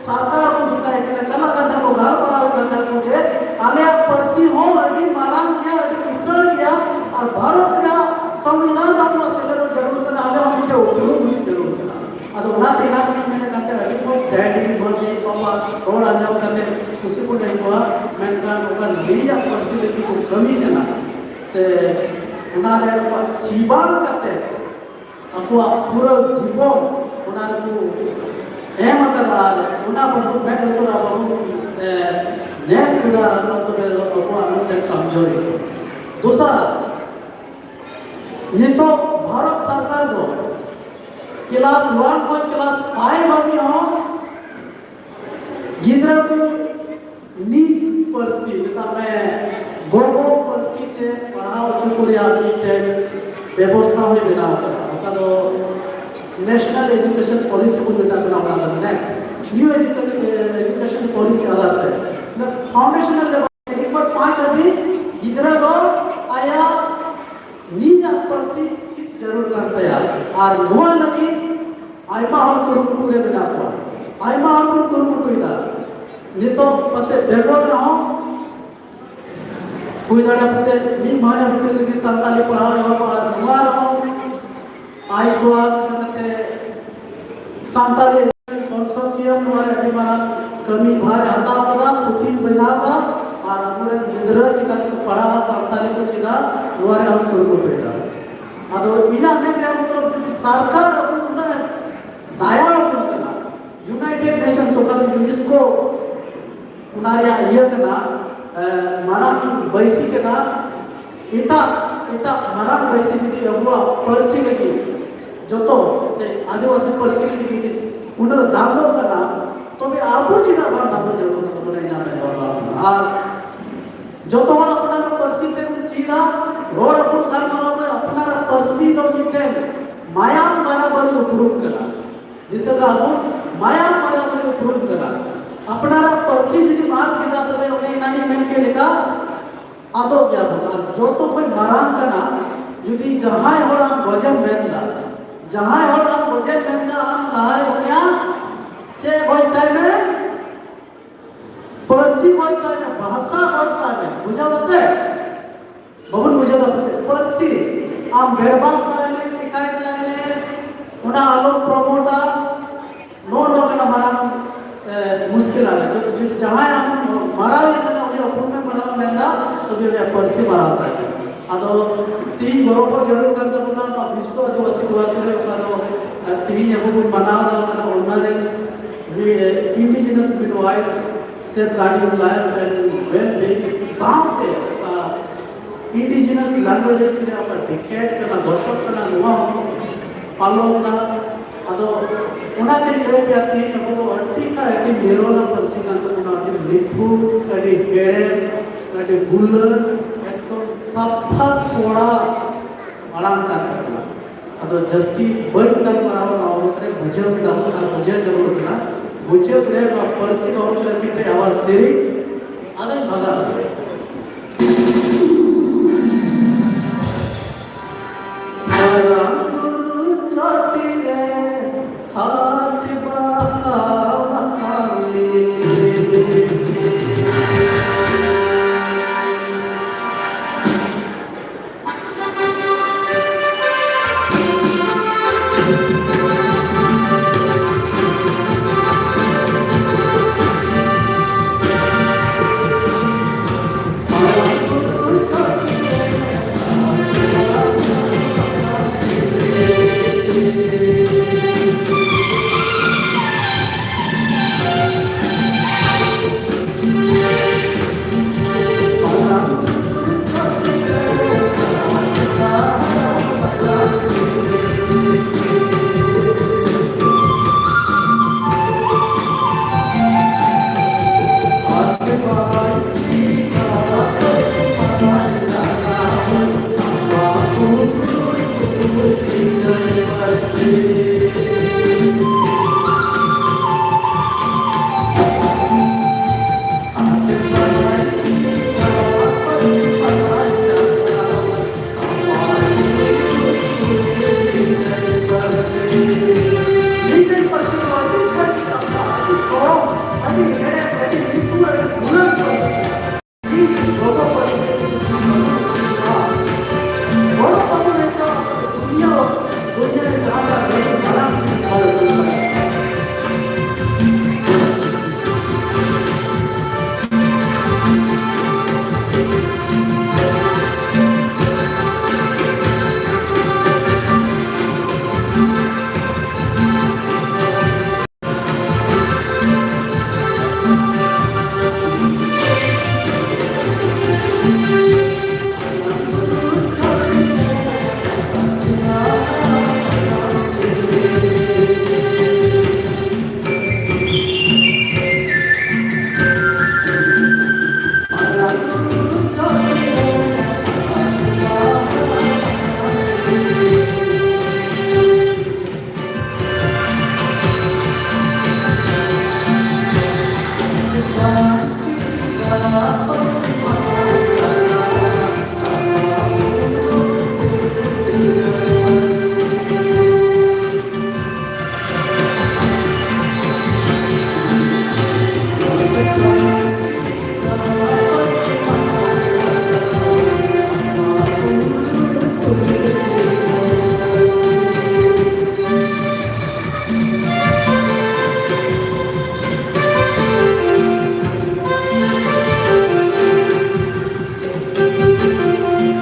सरकार को दिखाए के चला करने को गाल कराव करने को जे आले परसी हो अभी मारांग या इसर या और भारत या संविधान आपको सेलर जरूर करना आले हम के उपयोग नहीं जरूर करना अदो ना दिला मैंने कहते हैं को डैडी मम्मी पापा रोड आ जाओ कहते उसी को नहीं हुआ मैं का लिया परसी को कमी देना से उनारे जीवन कहते aku pura jibon unar ku emakada una baru मैं तो बाबू ने खुदा रखना तो मेरे को अनु तक कमजोरी दूसरा ये तो भारत सरकार को क्लास 1 को क्लास 5 अभी हो गिद्रा को नीच परसी जता मैं गोगो परसी से पढ़ाओ चुकुरिया टेक व्यवस्था में बिना तो नेशनल एजुकेशन पॉलिसी को बिना बना है न्यू एजुकेशन पॉलिसी आधार पे फाउंडेशनल लेवल एक बार 5 अभी गिद्रा को आया नीजा परसी जरूर करते हैं और नुआ लगी आइमा हम कुरुकुरे बिना को आइमा हम कुरुकुरे इधर नहीं तो पसे बेगोर ना हो कोई दाड़ा पसे मी माने होटल की संताली पढ़ाओ यहाँ पर नुआ रहो आइसवास कहते संताली कंसोर्टियम द्वारा हमारा कमी भार हटा होगा पुतिन बना था और हमारे निद्रा जिका पढ़ा संताली को जिदा द्वारा हम कुरुकुरे बेटा अदो बिना में क्या मतलब सरकार अपना दाया करना यूनाइटेड नेशंस होकर यूनेस्को उनाया ये करना मारा वैसी करना इटा मारा वैसी भी हुआ परसी लगी जो तो आदिवासी परसी लगी उन्हें दागो करना तो भी आपको चिता बार दागो जरूर तो नहीं जाने वाला और जो तो वाला अपना परसी ते चिता रोड अपन घर में अपना परसी तो मिटे माया मारा बल प्रूव करा जिसे का अपन माया मारा बल प्रूव करा अपना परसी यदि मार के जाते हुए उन्हें नानी में के लिखा आदो क्या होगा जो तो कोई माराम करना यदि जहाँ हो रहा वजन बेंदा जहाँ हो रहा वजन बेंदा हम लाए हो क्या चे बोलता है परसी बोलता है भाषा बोलता है बुझा होता है बहुत मुझे तो परसी आप बेरबाद करने शिकायत करने उन्हें आलोक प्रमोटर नो लोग ना हमारा मुश्किल आ रहा है जो जहाँ हम मरा हुआ है ना उन्हें अपूर्ण में मरा हुआ है तो भी उन्हें परसी मरा होता है अदो तीन घरों को जरूर करते हैं ना विश्व आदिवासी दिवस रे उकारो तीन यबु मनाव ना उन्नारे इंडिजिनस मिडवाइफ से guardian life and well being सामते इंडिजिनस लैंग्वेजेस ने अपना डिकेट करना दशक करना नुआ पालोना अदो उना के लिए भी आती है वो अर्टी का एक नेरोला परसी का तो उना के लिखू कड़ी केड़े कड़ी गुल्लर तो सफा सोड़ा आराम करना अदो जस्ती बंद कर कराओ ना उतरे बुझे दाऊ ना बुझे जरूर करना बुझे रे परसी का उतरे मिटे आवाज सेरी अदन भगा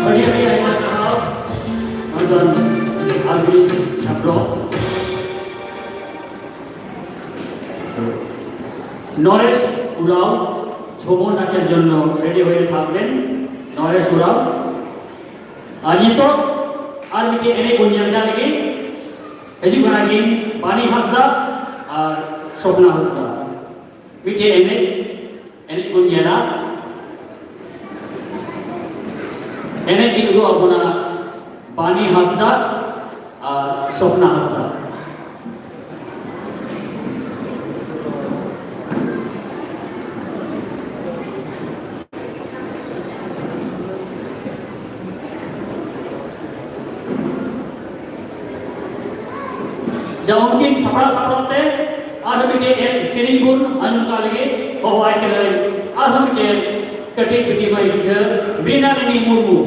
Hari-hari ayat sahab, mantan Agris Chapro, Naresh Oraon ছবন নাচের জন্য রেডি হয়ে থাকবেন। নরেশ উরাও আর নিতো আর মিটে এনে গুঞ্জানটা লেগে হেজু খানাকিন বাণী হাসদা আর স্বপ্না হাসদা মিটে এনে গুঞ্জানা এনে ইগু আপনা বাণী হাসদা আর স্বপ্না হাসদা। जब उनकी सफल सफलते आज हम के एक सीरीज गुण अनुका लगे बहु आए के लिए आज हम के कटिंग पिटी में इधर बिना नहीं मुर्मू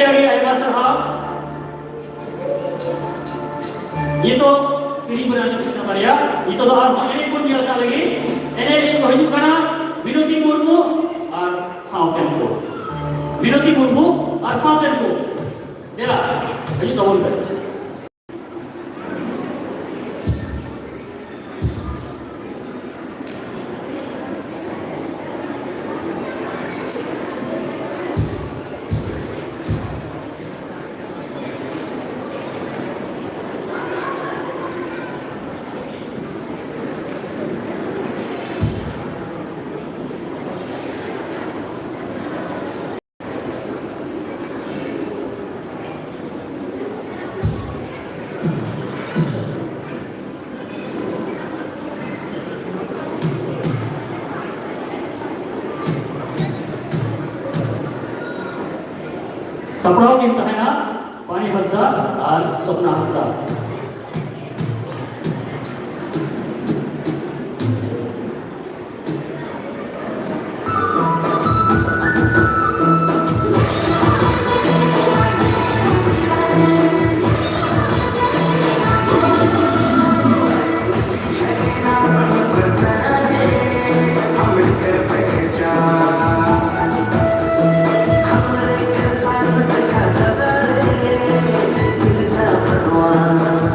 अड़ी आयमा साहब ये तो सीढ़ी बनाने की बारिया ये तो और सीढ़ी को नियलता लगी एने लिए को हिजू कना विनोदी मुर्मू और साउथन को विनोदी मुर्मू और साउथन को देला हिजू तो बोल कर सपड़ाव की तहना पानी हंसदा और सपना हंसदा हमरे के साथ खा रे दिल सा भगवान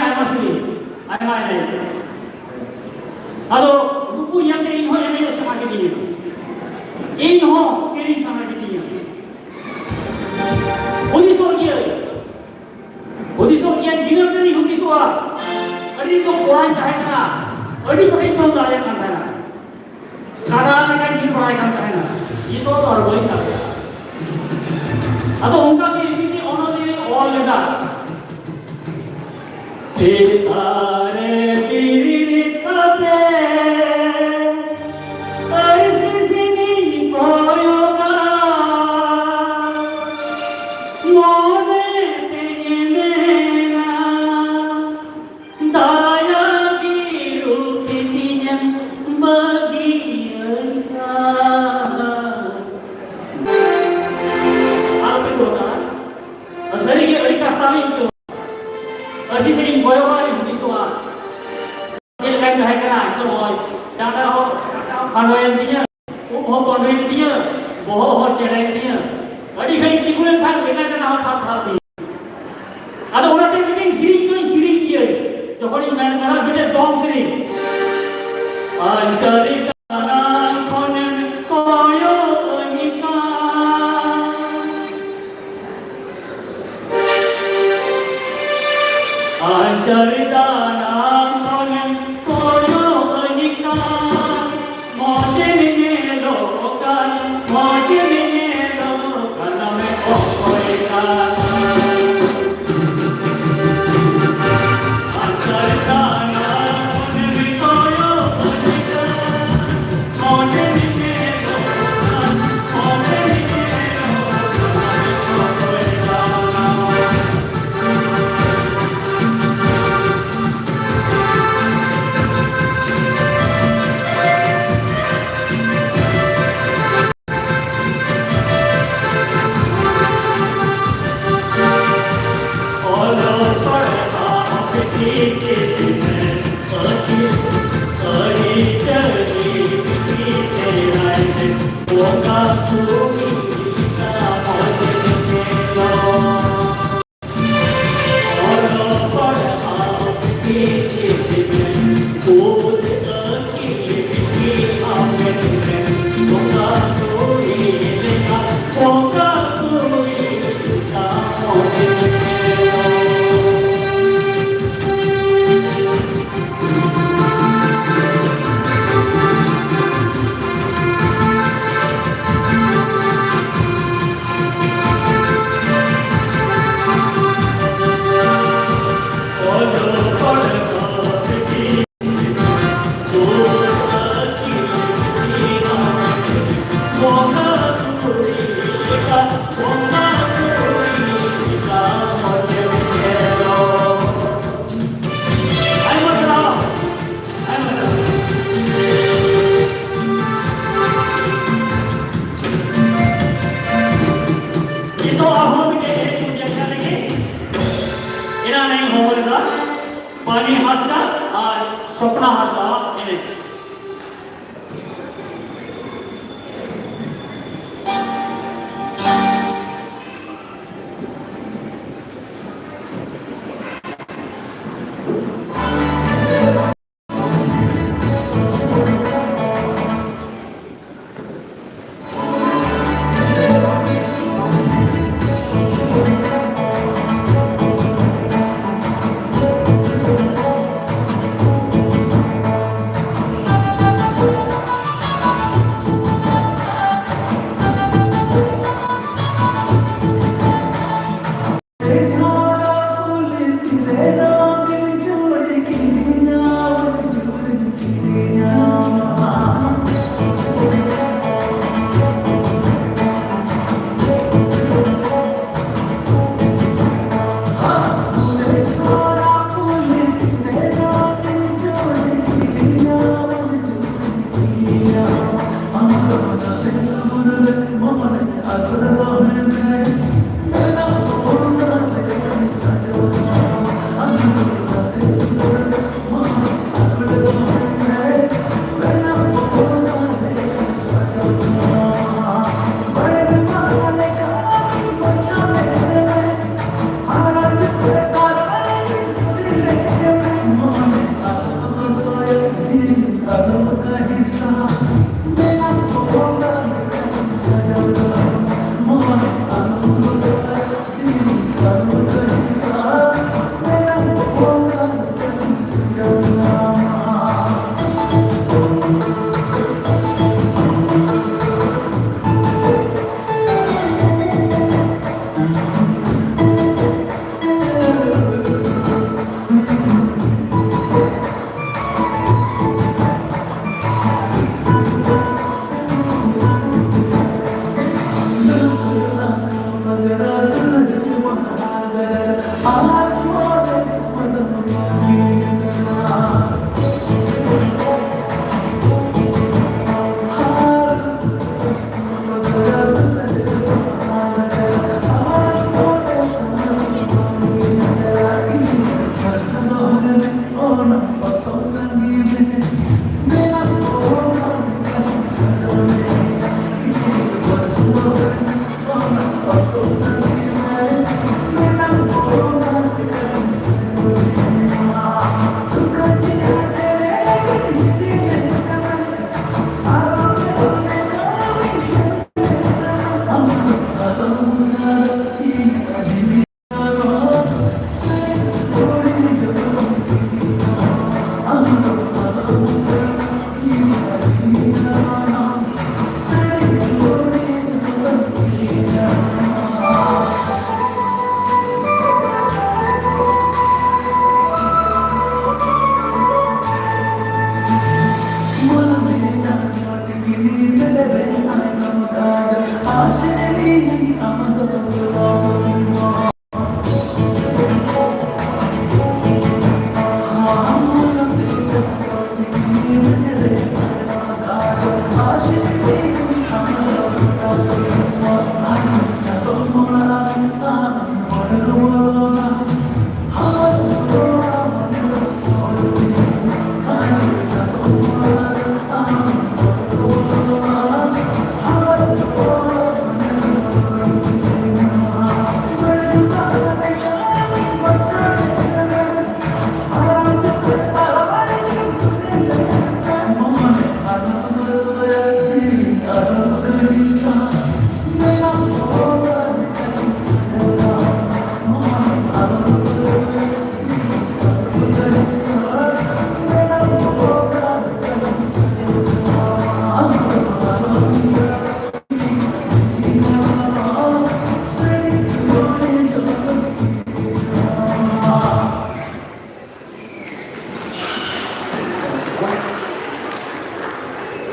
ayama sini, ayama ini. Ado buku yang ini ho yang ini sama kita ini ho sering sama kita ini. Budi sorgia dinner dari budi soa. Adi to kuai kahena, adi to itu daya kahena. Karena kan di kuai kahena. Itu तो और वही था। अब उनका किसी ने उन्होंने और लगा सितारे बिरताते ऐसे से नहीं पायोगा मोने तेरे मेरा दाया की रूपी जम बगिया Sering ada kastami itu. Asih sering boyoi di soal. Silakan dah kena itu boy. Dada ho, pandoyan dia, ho pandoyan dia, boho cedai dia. Adi kai tikulan kan lena kena ho thap dia. Ada orang tu mungkin siring dia. Jauh ni mana mana benda dom siring. Ancari tanah konen koyo nikah. Ancaridana konen koyo nikah moje mene lokan name okoika Ancaridana konen koyo nikah moje mene lokan okoika पानी हासदा और सपना हासदा इन्हें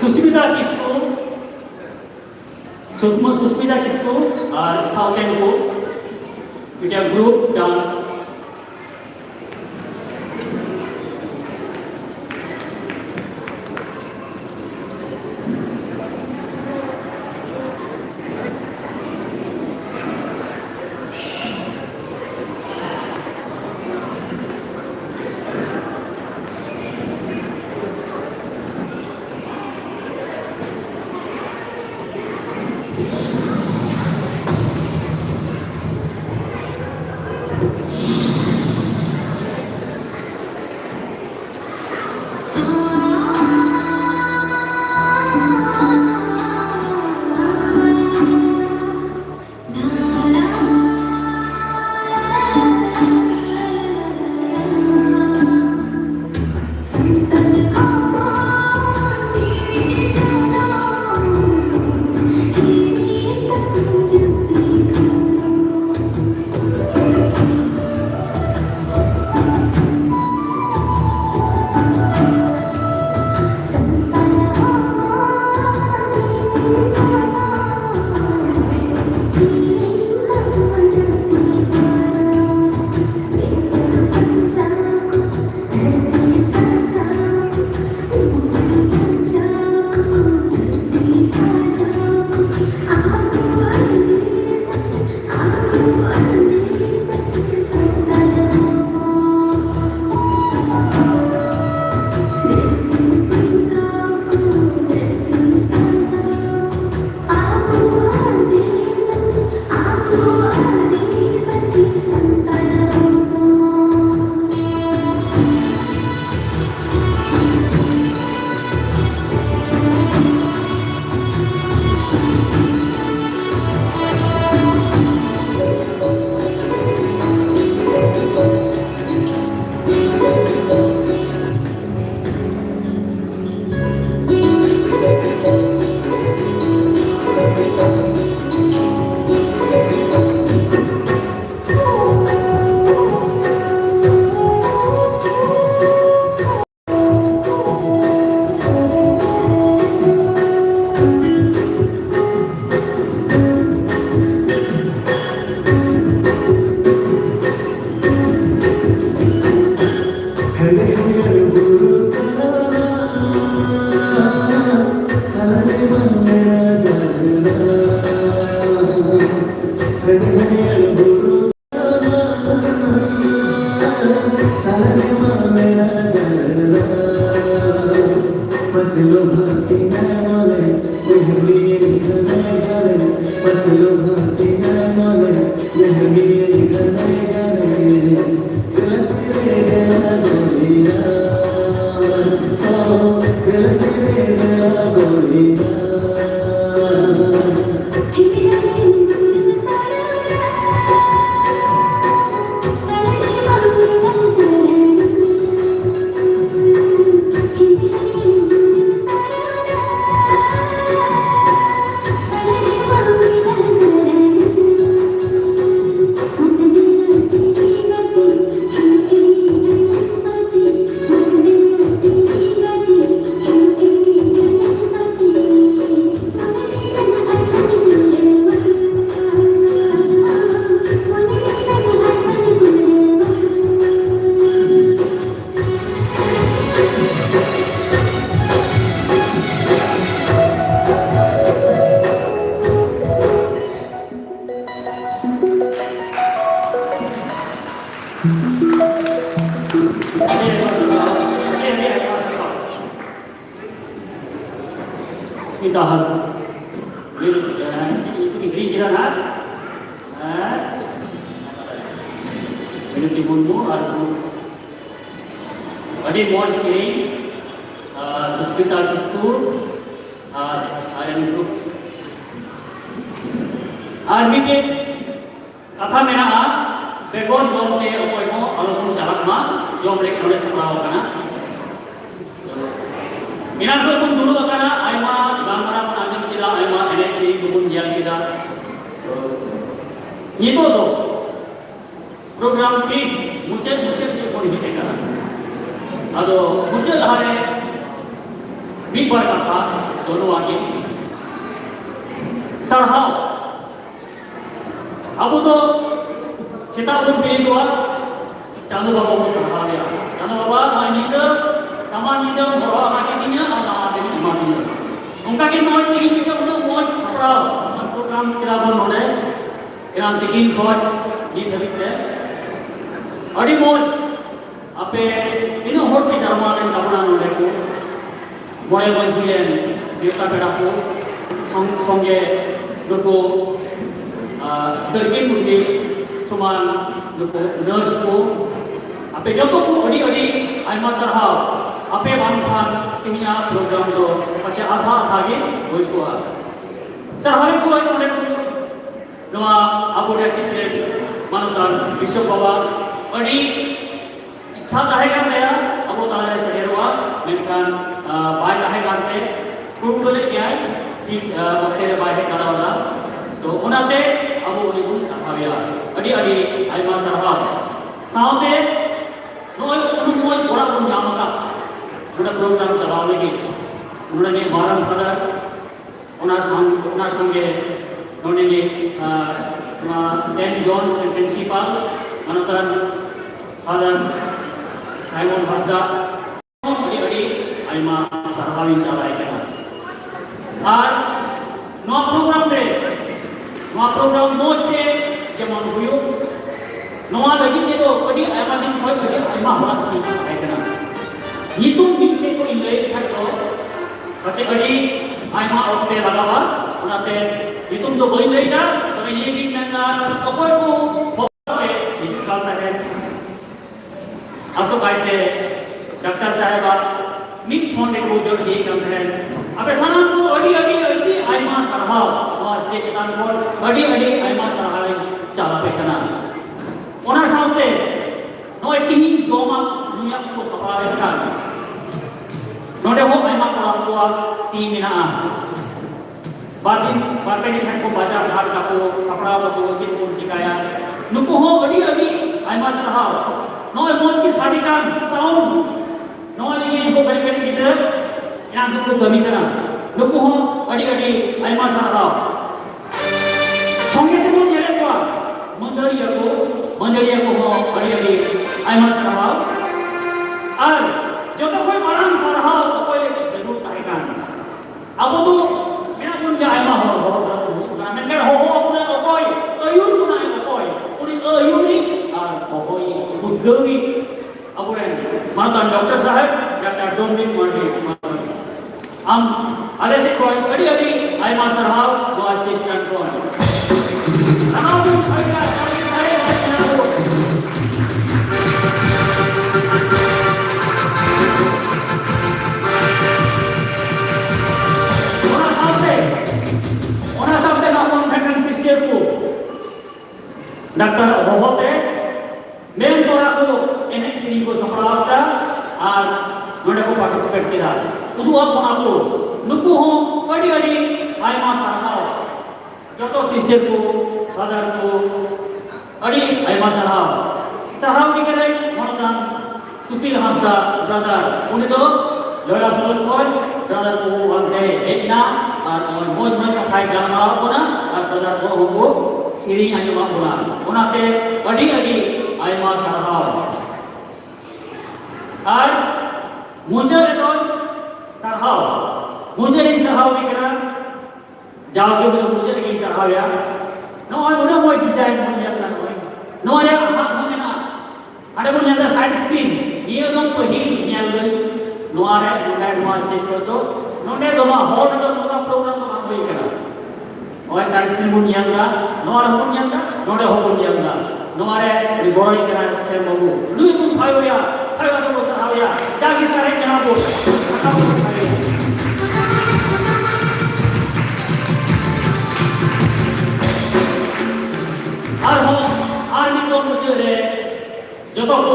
सुस्मिता किस्कू, सुस्मिता किस्कू और south को with a group dance. मेरा जरा फसलो भाती न मोले मेहंदी घने घरे फसलो भाती न मोले मेहंदी घने घरे गलती रे गला गोरिया ओ गलती रे गला गोरिया Kita harus itu diberi jalan, ini timbulmu ada mau sih sekitar school ada itu army kata mana begon jom le okoi mo alon jalak ma jom le kore samrao kana Minat ko pun dulu kana aima gambaran anjing kita aima NXC pun yang kita itu tuh program feed muncul sih pun ini kana ado muncul hari big bar kata dono lagi sarhau abu tuh kita pun pilih dua jangan lupa sarhau ya jangan lupa ini tuh Taman itu bawa kakinya anak adik iman. Mungkin mau tinggi juga untuk mau sekarang program kita boleh yang tinggi kuat di teriknya. Adi mau apa ini hot bicara malam kapan olehku boleh bersulian kita berlaku songge lupa terkin mungkin cuma lupa nurse ku apa jauh ku adi aima sarhau apa manfaat ini program itu masih ada lagi buat sehari buat mereka doa abu desi manutan besok bawa ini ikhlas lahirkan dia abu taala sejarah mereka baik lahirkan dia guru boleh dia di waktu baik karawana तो उन्होंने अब वो लिखूं सहाविया अड़ी आइमा सरहा साउंडे नोई उन्होंने बड़ा प्रोग्राम का उन्होंने प्रोग्राम चलाने की उन्होंने मारन फदर उन्होंने संगे उन्होंने सेंट जॉन प्रिंसिपल अनंतर फादर साइमन हसदा अड़ी आइमा सरहावी चलाएगा और नौ program mostly zaman dulu, noa lagi ni tu, kadi ayam ni kau kadi ayam halas ni, ayam. Itu bisa kau ilai kan tu, pasal kadi ayam orang te lagawa, orang te itu tu boleh ilai dah, tapi ni ni mana, apa itu, apa itu kalau tak asal kait doktor saya mid phone ni kau jod di kan apa sana tu adi ayam sarhau. Stage kita pun adi ayam sarhai cala pekana. Orang sahaja, noi tinggi joma dunia itu separah kan. Node ho ayam kalau tua tinggi na. Batin ni kan ko baca hard kapo separah tu cip pun cikaya. Nuku ho adi ayam sarhau. Noi mon ki sadikan sound. Noi lagi ko kali kita yang tu kami kana. Nuku ho adi ayam sarhau. संगीत में ये लोग मंदिरिया को हो अड़ी आइमा सरहाव और जो तो कोई बड़ा सरहाव तो कोई लेकर जरूर कहेगा अब तो मेरा कौन क्या आइमा हो मैं कर हो अपने कोई अयुर को ना कोई पूरी अयुरी और कोई बुद्धवी अब aburen mantan doktor sahib Dr. Dominic Martin am alesi koi adi ai masarhau do stage control Ranabu saya Ona sampai nakon veteran sister ku Dr. Rohote mentor aku enek sini ko sampralapta ar node ko participate kira udu aku nuku ho adi aima sarhao joto sister ku brother ku adi aima sarhao ni kare monodan Susil Hasda brother uni do Lola Sulul Koi brother ku ante ekna ar moj ka thai jama ko na ar brother ko ho siri anjuma bola onate adi aima sarhao আর মুজার এখন sarhau mujar ini sarhau ni kira jauh ke betul mujar ini sarhau ya no ada mau desain mau jalan no ada apa mana ada pun jalan side screen dia dong pergi jalan no ada no stage पर तो no ada doma hall तो doma program तो हम वही करा और side screen pun jalan no ada pun jalan no ada hall pun jalan no ada di bawah ini kira saya mau lu pun tahu ya tahu ada bos tahu ya jangan sare jangan bos army तो मुझे रे जो तो को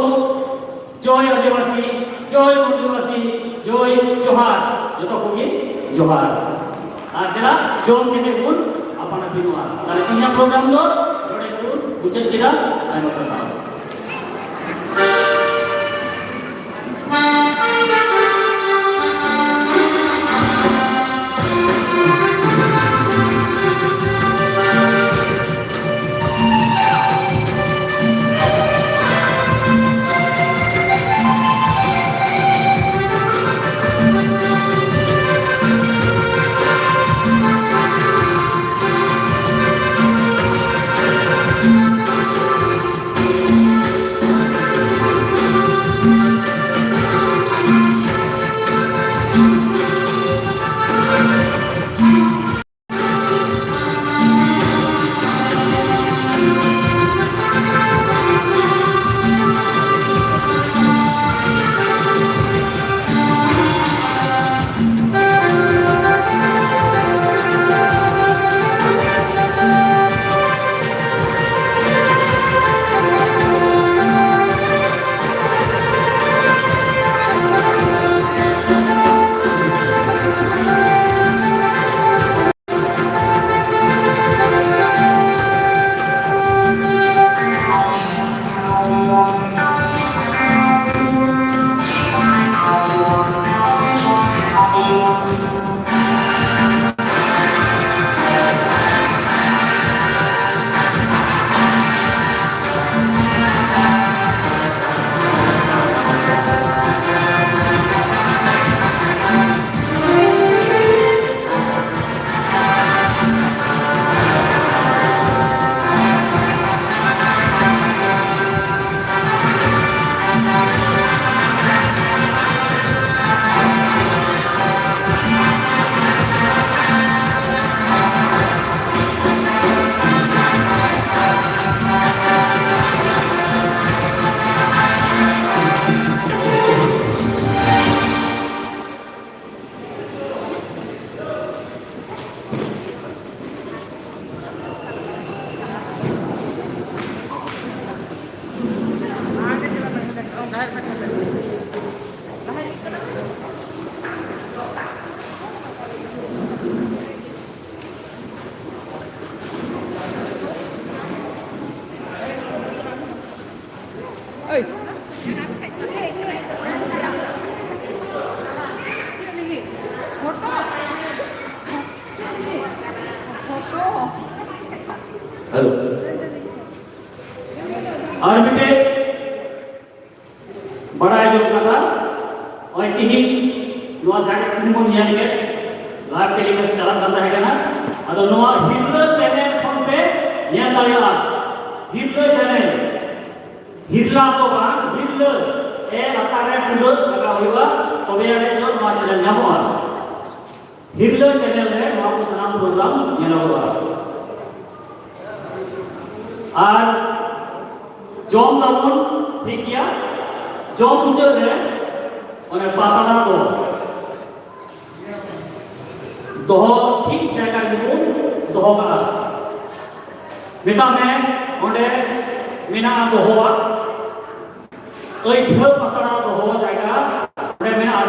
जय आदिवासी जय आदिवासी जय जोहार जो तो को की जोहार आदरा जोन के गुण अपना बिनुआ ताले तीन प्रोग्राम दो जोड़े गुण मुझे किरा आई मसला हेलो और बेटे बड़ा जो कथा और टीही नोआ साइड फिल्म नियन के लाइव टेलीकास्ट चला करता है ना अदो नोआ हिरलो चैनल फोन पे नियन दालिया हिरलो चैनल हिरला तो बा हिरलो लातार रे पुलुत लगा हुआ तबे रे जो नवा चैनल नामोआ हिरलो चैनल रे नवा को सनाम प्रोग्राम नेलोगा और जॉम दाबुन ठीक गया जॉम मुझे रे ओने पातला को दोह ठीक जगह निबुन दोह कला मेता में ओंडे मिना दोहवा ओई ठो पातला दोह जायगा ओंडे मिना